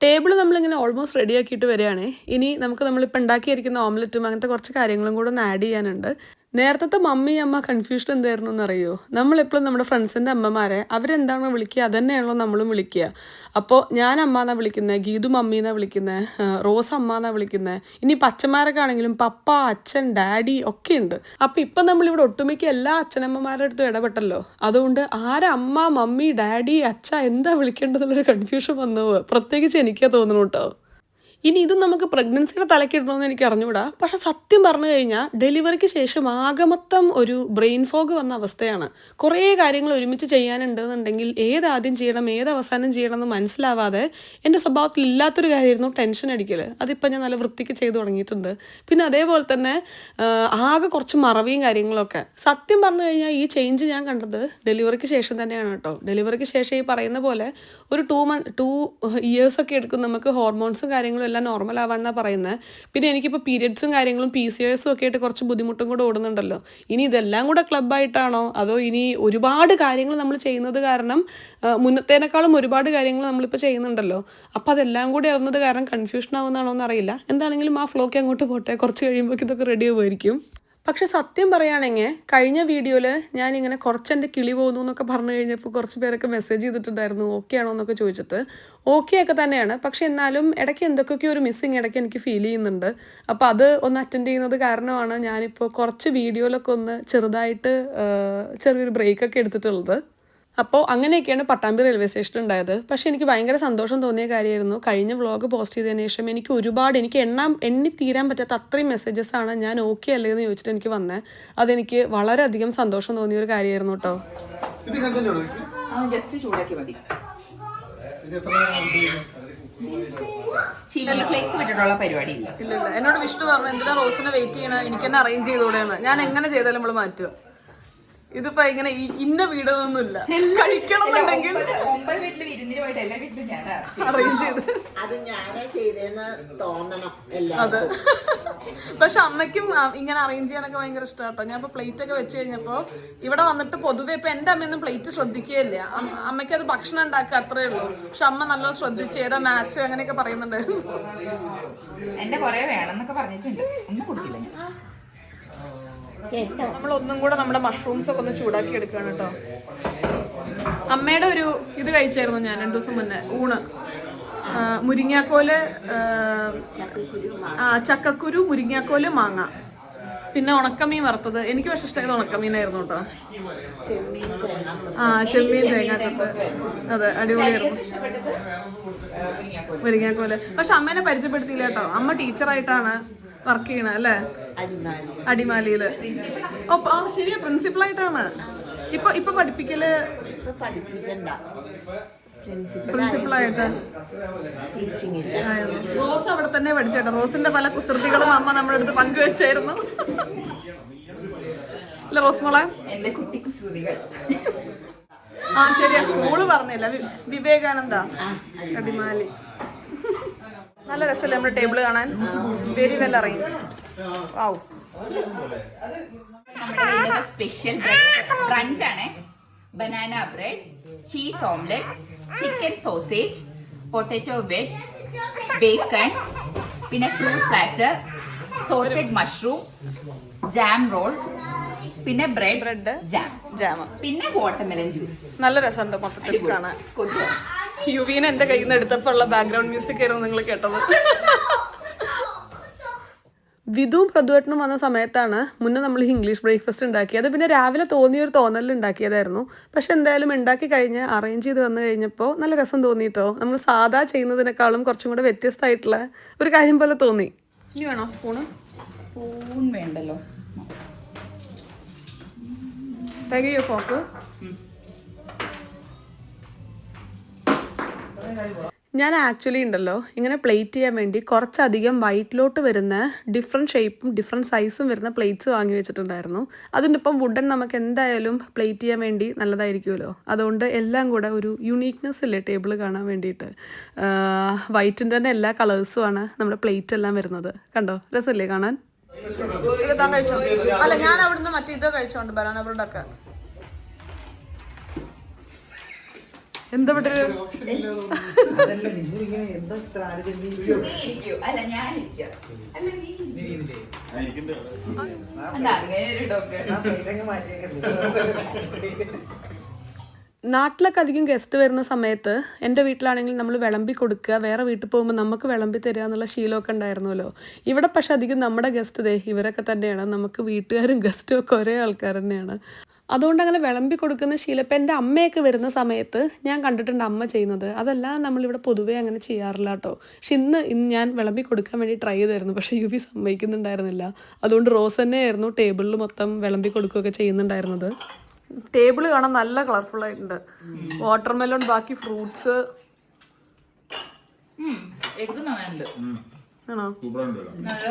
ടേബിൾ നമ്മളിങ്ങനെ ഓൾമോസ്റ്റ് റെഡിയാക്കിയിട്ട് വരികയാണ്. ഇനി നമ്മളിപ്പോൾ ഉണ്ടാക്കിയിരിക്കുന്ന ഓംലെറ്റും അങ്ങനത്തെ കുറച്ച് കാര്യങ്ങളും കൂടെ ഒന്ന് ആഡ് ചെയ്യാനുണ്ട്. നേരത്തെ മമ്മി അമ്മ കൺഫ്യൂഷൻ എന്തായിരുന്നു എന്നറിയോ? നമ്മളെപ്പോഴും നമ്മുടെ ഫ്രണ്ട്സിൻ്റെ അമ്മമാരെ അവരെന്താണോ വിളിക്കുക അതന്നെയാണല്ലോ നമ്മളും വിളിക്കുക. അപ്പോൾ ഞാൻ അമ്മ എന്നാണ് വിളിക്കുന്നത്, ഗീതു മമ്മി എന്നാണ് വിളിക്കുന്നത്, റോസ് അമ്മ എന്നാണ് വിളിക്കുന്നത്. ഇനി അച്ഛന്മാരൊക്കെ ആണെങ്കിലും പപ്പ, അച്ഛൻ, ഡാഡി ഒക്കെ ഉണ്ട്. അപ്പോൾ ഇപ്പം നമ്മളിവിടെ ഒട്ടുമിക്ക എല്ലാ അച്ഛനമ്മമാരുടെ അടുത്തും ഇടപെട്ടല്ലോ. അതുകൊണ്ട് ആരമ്മ, മമ്മി, ഡാഡി, അച്ഛ എന്താ വിളിക്കേണ്ടതുള്ളൊരു കൺഫ്യൂഷൻ വന്നു. പ്രത്യേകിച്ച് എനിക്കാ തോന്നുന്നു കേട്ടോ. ഇനി ഇതും നമുക്ക് പ്രഗ്നൻസിയുടെ തലക്കിടണമെന്ന് എനിക്ക് അറിഞ്ഞുകൂടാ. പക്ഷെ സത്യം പറഞ്ഞു കഴിഞ്ഞാൽ ഡെലിവറിക്ക് ശേഷം ആകമൊത്തം ഒരു ബ്രെയിൻ ഫോഗ് വന്ന അവസ്ഥയാണ്. കുറേ കാര്യങ്ങൾ ഒരുമിച്ച് ചെയ്യാനുണ്ടെന്നുണ്ടെങ്കിൽ ഏതാദ്യം ചെയ്യണം ഏത് അവസാനം ചെയ്യണം എന്ന് മനസ്സിലാവാതെ എൻ്റെ സ്വഭാവത്തിൽ ഇല്ലാത്തൊരു കാര്യമായിരുന്നു ടെൻഷൻ അടിക്കൽ. അതിപ്പോൾ ഞാൻ നല്ല വൃത്തിക്ക് ചെയ്തു തുടങ്ങിയിട്ടുണ്ട്. പിന്നെ അതേപോലെ തന്നെ ആകെ കുറച്ച് മറവിയും കാര്യങ്ങളൊക്കെ. സത്യം പറഞ്ഞു കഴിഞ്ഞാൽ ഈ ചേഞ്ച് ഞാൻ കണ്ടത് ഡെലിവറിക്ക് ശേഷം തന്നെയാണ് കേട്ടോ. ഡെലിവറിക്ക് ശേഷം ഈ പറയുന്ന പോലെ ഒരു 2 ഇയേഴ്സൊക്കെ എടുക്കും നമുക്ക് ഹോർമോൺസും കാര്യങ്ങളും എല്ലാം നോർമൽ ആവാന്നാണ് പറയുന്നത്. പിന്നെ എനിക്കിപ്പോൾ പീരിയഡ്സും കാര്യങ്ങളും PCOS ഒക്കെ ആയിട്ട് കുറച്ച് ബുദ്ധിമുട്ടും കൂടെ ഓടുന്നുണ്ടല്ലോ. ഇനി ഇതെല്ലാം കൂടെ ക്ലബ്ബായിട്ടാണോ അതോ ഇനി ഒരുപാട് കാര്യങ്ങൾ നമ്മൾ ചെയ്യുന്നത് കാരണം മുന്നത്തേനേക്കാളും ഒരുപാട് കാര്യങ്ങൾ നമ്മളിപ്പോൾ ചെയ്യുന്നുണ്ടല്ലോ. അപ്പോൾ അതെല്ലാം കൂടി ആവുന്നത് കാരണം കൺഫ്യൂഷൻ ആവുന്നതാണോ എന്നറിയില്ല. എന്താണെങ്കിലും ആ ഫ്ലോക്ക് അങ്ങോട്ട് പോട്ടെ, കുറച്ച് കഴിയുമ്പോൾ ഇതൊക്കെ റെഡി ആവുമായിരിക്കും. പക്ഷെ സത്യം പറയുകയാണെങ്കിൽ കഴിഞ്ഞ വീഡിയോയിൽ ഞാനിങ്ങനെ കുറച്ച് എൻ്റെ കിളി പോകുന്നു എന്നൊക്കെ പറഞ്ഞു കഴിഞ്ഞപ്പോൾ കുറച്ച് പേരൊക്കെ മെസ്സേജ് ചെയ്തിട്ടുണ്ടായിരുന്നു ഓക്കെ ആണോ എന്നൊക്കെ ചോദിച്ചിട്ട്. ഓക്കെ ഒക്കെ തന്നെയാണ്, പക്ഷെ എന്നാലും ഇടയ്ക്ക് എന്തൊക്കെയൊക്കെ ഒരു മിസ്സിങ് ഇടയ്ക്ക് എനിക്ക് ഫീൽ ചെയ്യുന്നുണ്ട്. അപ്പോൾ അത് ഒന്ന് അറ്റൻഡ് ചെയ്യുന്നത് കാരണമാണ് ഞാനിപ്പോൾ കുറച്ച് വീഡിയോയിലൊക്കെ ഒന്ന് ചെറുതായിട്ട് ചെറിയൊരു ബ്രേക്കൊക്കെ എടുത്തിട്ടുള്ളത്. അപ്പോൾ അങ്ങനെയൊക്കെയാണ് പട്ടാമ്പി റെയിൽവേ സ്റ്റേഷൻ ഉണ്ടായത്. പക്ഷേ എനിക്ക് ഭയങ്കര സന്തോഷം തോന്നിയ കാര്യമായിരുന്നു. കഴിഞ്ഞ വ്ളോഗ് പോസ്റ്റ് ചെയ്തതിന് ശേഷം എനിക്ക് എണ്ണി തീരാൻ പറ്റാത്ത അത്രയും മെസ്സേജസാണ് ഞാൻ ഓക്കെ അല്ലേ എന്ന് ചോദിച്ചിട്ട് എനിക്ക് വന്നത്. അതെനിക്ക് വളരെയധികം സന്തോഷം തോന്നിയ ഒരു കാര്യമായിരുന്നു കേട്ടോ. ജസ്റ്റ് ചൂടാക്കി മതി. ചില്ലി ഫ്ലേക്സ് വിട്ടിട്ടുള്ള പരിപാടി ഇല്ല. ഇല്ല എന്നോട് വിഷ്ണു പറഞ്ഞു എന്തിനാ റോസിനെ വെയിറ്റ് ചെയ്യണ, എനിക്ക് തന്നെ അറേഞ്ച് ചെയ്തുകൂടെയെന്ന്. ഞാൻ എങ്ങനെ ചെയ്താലും നമ്മൾ മാറ്റുക. ഇതിപ്പോ ഇങ്ങനെ ഇന്ന വീടൊന്നുമില്ല, കഴിക്കണം എന്നുണ്ടെങ്കിൽ 9 വീട്ടില് വിരുന്നിന് പോയിട്ട് എല്ലാ വീട്ടിലും ഞാൻ അറേഞ്ച് ചെയ്ത്. അത് ഞാനേ ചെയ്തേന്ന് തോന്നണം എല്ലാം. അതെ. പക്ഷെ അമ്മയ്ക്കും ഇങ്ങനെ അറേഞ്ച് ചെയ്യാനൊക്കെ ഭയങ്കര ഇഷ്ടം കേട്ടോ. ഞാൻ ഇപ്പൊ പ്ലേറ്റ് ഒക്കെ വെച്ച് കഴിഞ്ഞപ്പോ ഇവിടെ വന്നിട്ട് പൊതുവെ ഇപ്പൊ എന്റെ അമ്മയൊന്നും പ്ലേറ്റ് ശ്രദ്ധിക്കുകയില്ല. അമ്മയ്ക്ക് അത് ഭക്ഷണം ഉണ്ടാക്കുക അത്രേ ഉള്ളൂ. പക്ഷെ അമ്മ നല്ലോണം ശ്രദ്ധിച്ച് ഏതാ മാച്ച് അങ്ങനെയൊക്കെ പറയുന്നുണ്ടായിരുന്നു. എന്റെ കൊറേ വേണമെന്നൊക്കെ പറഞ്ഞിട്ടുണ്ട്, ഒന്നും കുടിക്കില്ല ഞാൻ. നമ്മൾ ഒന്നും കൂടെ നമ്മുടെ മഷ്റൂംസ് ഒക്കെ ഒന്ന് ചൂടാക്കി എടുക്കുകയാണ് കേട്ടോ. അമ്മയുടെ ഒരു ഇത് കഴിച്ചായിരുന്നു ഞാൻ 2 ദിവസം മുന്നേ ഊണ്. മുരിങ്ങാക്കോല്, ചക്കക്കുരു, മുരിങ്ങാക്കോല്, മാങ്ങ, പിന്നെ ഉണക്കമീൻ വറുത്തത്. എനിക്ക് പക്ഷെ ഇഷ്ടമായത് ഉണക്കമീനായിരുന്നു കേട്ടോ. ചെമ്മീൻ തേങ്ങാക്കത്ത്. അതെ, അടിപൊളിയായിരുന്നു മുരിങ്ങാക്കോല്. പക്ഷെ അമ്മേനെ പരിചയപ്പെടുത്തിയില്ല കേട്ടോ. അമ്മ ടീച്ചറായിട്ടാണ് വർക്ക് ചെയ്യണ അല്ലേ, അടിമാലിയില്. ശരിയാ, പ്രിൻസിപ്പളായിട്ടാണ്. ഇപ്പൊ പഠിപ്പിക്കല് പ്രിൻസിപ്പളായിട്ട്. റോസ് അവിടെ തന്നെ പഠിച്ചേട്ടോ. റോസിന്റെ പല കുസൃതികളും അമ്മ നമ്മുടെ അടുത്ത് പങ്കുവെച്ചായിരുന്നു. അല്ല റോസ് മോളെ? എന്റെ കുട്ടി കുസൃതികൾ. ശരിയാ, സ്കൂള് പറഞ്ഞില്ല. വിവേകാനന്ദ അടിമാലി. നല്ല രസമല്ലേ നമ്മുടെ ടേബിള് കാണാൻ? Very well arranged. വാവ്. നമ്മുടെ സ്പെഷ്യൽ ബ്രഞ്ച് ആണ്. Banana bread, cheese omelette, chicken sausage, potato veg, bacon, പിന്നെ fruit platter, sauteed mushroom, jam roll, പിന്നെ ബ്രെഡ് ജാം, പിന്നെ വാട്ടർമെലൻ ജ്യൂസ്. നല്ല രസമുണ്ട് മൊത്തത്തിൽ കാണാൻ. കൊതു യുവീനെ എന്റെ കയ്യിൽ നിന്ന് എടുത്തപ്പോൾ ഉള്ള ബാക്ക്ഗ്രൗണ്ട് മ്യൂസിക് ആയിരുന്നു നിങ്ങൾ കേട്ടത്. വിധുവും പ്രതുവേട്ടനും വന്ന സമയത്താണ് മുന്നേ നമ്മൾ ഇംഗ്ലീഷ് ബ്രേക്ക്ഫാസ്റ്റ് ഉണ്ടാക്കിയത്. പിന്നെ രാവിലെ തോന്നിയൊരു തോന്നലിൽ ഉണ്ടാക്കിയതായിരുന്നു. പക്ഷെ എന്തായാലും ഉണ്ടാക്കി കഴിഞ്ഞ് അറേഞ്ച് ചെയ്ത് വന്നു കഴിഞ്ഞപ്പോൾ നല്ല രസം തോന്നിയിട്ടോ. നമ്മൾ സാധാ ചെയ്യുന്നതിനേക്കാളും കുറച്ചും കൂടെ വ്യത്യസ്തമായിട്ടുള്ള ഒരു കാര്യം പോലെ തോന്നി. ഇനി വേണോ സ്പൂണ്? സ്പൂൺ വേണ്ടല്ലോ. തികയോ ഫോക്ക്? ഞാൻ ആക്ച്വലി ഉണ്ടല്ലോ ഇങ്ങനെ പ്ലേറ്റ് ചെയ്യാൻ വേണ്ടി കുറച്ചധികം വൈറ്റിലോട്ട് വരുന്ന ഡിഫറെൻറ്റ് ഷേപ്പും ഡിഫറെൻറ്റ് സൈസും വരുന്ന പ്ലേറ്റ്സ് വാങ്ങി വെച്ചിട്ടുണ്ടായിരുന്നു. അതിനിപ്പം വുഡൻ നമുക്ക് എന്തായാലും പ്ലേറ്റ് ചെയ്യാൻ വേണ്ടി നല്ലതായിരിക്കുമല്ലോ. അതുകൊണ്ട് എല്ലാം കൂടെ ഒരു യുണീക്നെസ് ഇല്ലേ ടേബിൾ കാണാൻ വേണ്ടിയിട്ട്. വൈറ്റിൻ്റെ തന്നെ എല്ലാ കളേഴ്സുമാണ് നമ്മുടെ പ്ലേറ്റ് എല്ലാം വരുന്നത്. കണ്ടോ, രസമല്ലേ കാണാൻ? കഴിച്ചോ? അല്ല, ഞാൻ അവിടുന്ന് മറ്റേ ഇത് കഴിച്ചോണ്ട് ബനാന ബ്രെഡൊക്കെ. എന്താ ഇവിടെ നാട്ടിലൊക്കെ അധികം ഗസ്റ്റ് വരുന്ന സമയത്ത് എൻ്റെ വീട്ടിലാണെങ്കിൽ നമ്മൾ വിളമ്പി കൊടുക്കുക, വേറെ വീട്ടിൽ പോകുമ്പോൾ നമുക്ക് വിളമ്പി തരിക എന്നുള്ള ശീലമൊക്കെ ഉണ്ടായിരുന്നല്ലോ. ഇവിടെ പക്ഷെ അധികം നമ്മുടെ ഗസ്റ്റ് ഇവരൊക്കെ തന്നെയാണ്. നമുക്ക് വീട്ടുകാരും ഗസ്റ്റും ഒക്കെ ഒരേ ആൾക്കാർ തന്നെയാണ്. അതുകൊണ്ട് അങ്ങനെ വിളമ്പി കൊടുക്കുന്ന ശീലം ഇപ്പം എൻ്റെ അമ്മയൊക്കെ വരുന്ന സമയത്ത് ഞാൻ കണ്ടിട്ടുണ്ട് അമ്മ ചെയ്യുന്നത്. അതല്ല നമ്മളിവിടെ പൊതുവേ അങ്ങനെ ചെയ്യാറില്ല കേട്ടോ. പക്ഷെ ഇന്ന് ഞാൻ വിളമ്പി കൊടുക്കാൻ വേണ്ടി ട്രൈ ചെയ്തായിരുന്നു. പക്ഷേ യുവി സമ്മതിക്കുന്നുണ്ടായിരുന്നില്ല. അതുകൊണ്ട് റോസ് തന്നെയായിരുന്നു ടേബിളിൽ മൊത്തം വിളമ്പി കൊടുക്കുകയൊക്കെ ചെയ്യുന്നുണ്ടായിരുന്നത്. ടേബിള് കാണാൻ നല്ല കളർഫുൾ ആയിട്ടുണ്ട്. വാട്ടർമെലോൺ, ബാക്കി ഫ്രൂട്ട്സ് ആണോ? നല്ല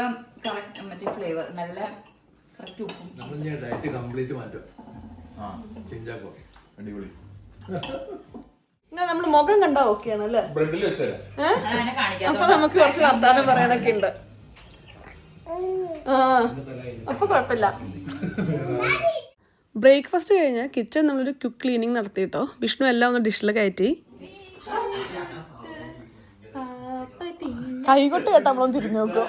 കറക്റ്റ് മറ്റേ ഫ്ലേവർ, നല്ല കറക്റ്റ് ഉപ്പും. ഡയറ്റ് കംപ്ലീറ്റ് മാറ്റും. നമ്മള് മുഖം കണ്ടാ ഓക്കെയാണ് അല്ലേ? അപ്പൊ നമുക്ക് കുറച്ച് വർത്താനം പറയാനൊക്കെ ഉണ്ട്. അപ്പൊ കുഴപ്പമില്ല. ബ്രേക്ക്ഫാസ്റ്റ് കഴിഞ്ഞ് കിച്ചൺ നമ്മളൊരു ക്വിക്ക് ക്ലീനിങ് നടത്തിയിട്ടോ. വിഷ്ണു എല്ലാം ഒന്ന് ഡിഷിൽ കയറ്റി. കൈകൊട്ട് കേട്ടോ, നമ്മളൊന്ന് തിരിഞ്ഞു നോക്കോ.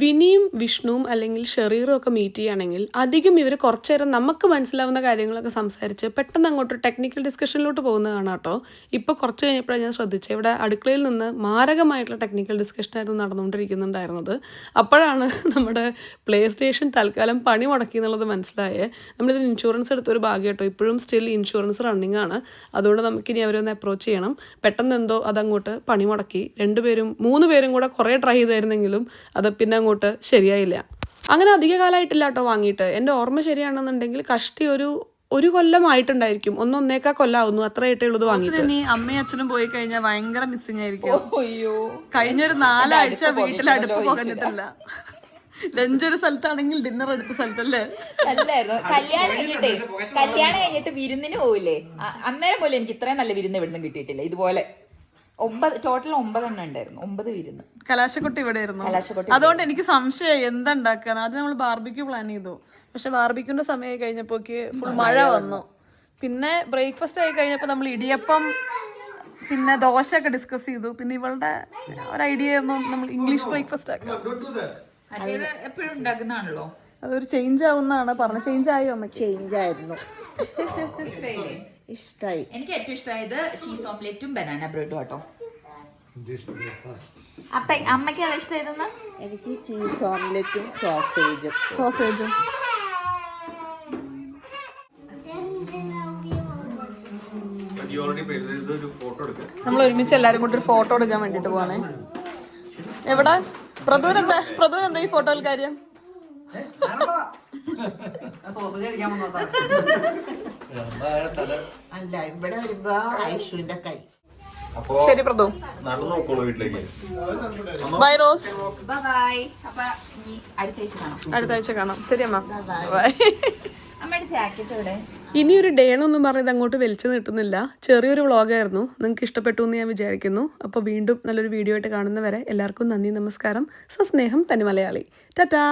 വിനിയും വിഷ്ണുവും അല്ലെങ്കിൽ ഷെറീറും ഒക്കെ മീറ്റ് ചെയ്യുകയാണെങ്കിൽ അധികം ഇവർ കുറച്ചു നേരം നമുക്ക് മനസ്സിലാവുന്ന കാര്യങ്ങളൊക്കെ സംസാരിച്ച് പെട്ടെന്ന് അങ്ങോട്ട് ടെക്നിക്കൽ ഡിസ്കഷനിലോട്ട് പോകുന്നത് കാണാം കേട്ടോ. ഇപ്പോൾ കുറച്ച് കഴിഞ്ഞപ്പോഴാണ് ഞാൻ ശ്രദ്ധിച്ചത്, ഇവിടെ അടുക്കളയിൽ നിന്ന് മാരകമായിട്ടുള്ള ടെക്നിക്കൽ ഡിസ്കഷനായിരുന്നു നടന്നുകൊണ്ടിരിക്കുന്നുണ്ടായിരുന്നത്. അപ്പോഴാണ് നമ്മുടെ പ്ലേ സ്റ്റേഷൻ തൽക്കാലം പണി മുടക്കി എന്നുള്ളത് മനസ്സിലായേ. നമ്മളിതിന് ഇൻഷുറൻസ് എടുത്തൊരു ഭാഗ്യം കേട്ടോ. ഇപ്പോഴും സ്റ്റിൽ ഇൻഷുറൻസ് റണ്ണിങ് ആണ്. അതുകൊണ്ട് നമുക്കിനി അവരൊന്ന് അപ്രോച്ച് ചെയ്യണം. പെട്ടെന്ന് എന്തോ അതങ്ങോട്ട് പണി മുടക്കി. 2 പേരും 3 പേരും കൂടെ കുറേ ട്രൈ ചെയ്തായിരുന്നെങ്കിലും അത് പിന്നെ അങ്ങോട്ട് ശരിയായില്ല. അങ്ങനെ അധിക കാലമായിട്ടില്ല കേട്ടോ വാങ്ങിയിട്ട്. എൻ്റെ ഓർമ്മ ശരിയാണെന്നുണ്ടെങ്കിൽ കഷ്ടി ഒരു കൊല്ലമായിട്ടുണ്ടായിരിക്കും. 1.5 കൊല്ലമാവുന്നു, അത്രയായിട്ടേ ഉള്ളത് വാങ്ങിയിട്ട്. ഇനി അമ്മയും അച്ഛനും പോയി കഴിഞ്ഞാൽ ഭയങ്കര മിസ്സിങ് ആയിരിക്കും. കഴിഞ്ഞൊരു 4 ആഴ്ച വീട്ടിൽ അടുപ്പ് പോകണ്ടിട്ടില്ല. ലഞ്ച് ഒരു സ്ഥലത്താണെങ്കിൽ ഡിന്നർ എടുത്ത സ്ഥലത്തല്ലേ. അല്ലായിരുന്നു കല്യാണം കഴിഞ്ഞിട്ട് വിരുന്നിന് പോയില്ലേ, അന്നേരം പോലും എനിക്ക് ഇത്രയും നല്ല വിരുന്ന് ഇവിടുന്ന് കിട്ടിയിട്ടില്ല. ഇതുപോലെ ടോട്ടൽ 9 എണ്ണം ഉണ്ടായിരുന്നു, 9 വിരുന്ന്. കലാശക്കുട്ടി ഇവിടെ ആയിരുന്നു. അതുകൊണ്ട് എനിക്ക് സംശയമായി എന്താ ഉണ്ടാക്കാൻ. ആദ്യം നമ്മൾ ബാർബിക്യൂ പ്ലാൻ ചെയ്തു, പക്ഷെ ബാർബിക്യൂന്റെ സമയമായി കഴിഞ്ഞപ്പോക്ക് ഫുൾ മഴ വന്നു. പിന്നെ ബ്രേക്ക്ഫാസ്റ്റ് ആയി കഴിഞ്ഞപ്പോൾ നമ്മൾ ഇടിയപ്പം പിന്നെ ദോശ ഒക്കെ ഡിസ്കസ് ചെയ്തു. പിന്നെ ഇവളുടെ ഒരു ഐഡിയ ആയിരുന്നു നമ്മൾ ഇംഗ്ലീഷ് ബ്രേക്ക്ഫാസ്റ്റ് ആക്കാം. എപ്പോഴും ഉണ്ടാക്കുന്നതാണല്ലോ, അതൊരു ചേഞ്ച് ആവുന്നതാണ് പറഞ്ഞ. ചേഞ്ച് ആയോ അമ്മയ്ക്ക്? ചേഞ്ച് ആയിരുന്നു, ഇഷ്ടായി. എനിക്ക് ഏറ്റവും ഇഷ്ടമായത് ചീസ് ഓംലെറ്റും ബനാന ബ്രെഡും കേട്ടോ. അപ്പൊ അമ്മയ്ക്ക് അത് ഇഷ്ടമായിരുന്നു. എനിക്ക് ചീസ് ഓംലെറ്റും സോസേജും. നമ്മൾ ഒരുമിച്ച് എല്ലാരും കൂടി ഒരു ഫോട്ടോ എടുക്കാൻ വേണ്ടിട്ട് പോവാണേ. എവിടെ പ്രദൂർ എന്താ ഈ ഫോട്ടോയിൽ കാര്യം? അല്ല, ഇവിടെ വരുമ്പോ ഐഷുവിന്റെ കൈ. ശരി പ്രദു, വീട്ടിലേക്ക്. Bye Rose. ബൈ. അപ്പൊ ഇനി അടുത്ത ആഴ്ച കാണാം. ശരി അമ്മ, ബൈ. അമ്മയുടെ ജാക്കറ്റ് ഇവിടെ. ഇനിയൊരു ഡേ എന്നൊന്നും പറഞ്ഞത് അങ്ങോട്ട് വലിച്ചു നീട്ടുന്നില്ല. ചെറിയൊരു വ്ളോഗായിരുന്നു, നിങ്ങൾക്ക് ഇഷ്ടപ്പെട്ടു എന്ന് ഞാൻ വിചാരിക്കുന്നു. അപ്പോൾ വീണ്ടും നല്ലൊരു വീഡിയോ ആയിട്ട് കാണുന്നവരെ എല്ലാവർക്കും നന്ദി, നമസ്കാരം. സസ്നേഹം തനി മലയാളി. ടാറ്റാ.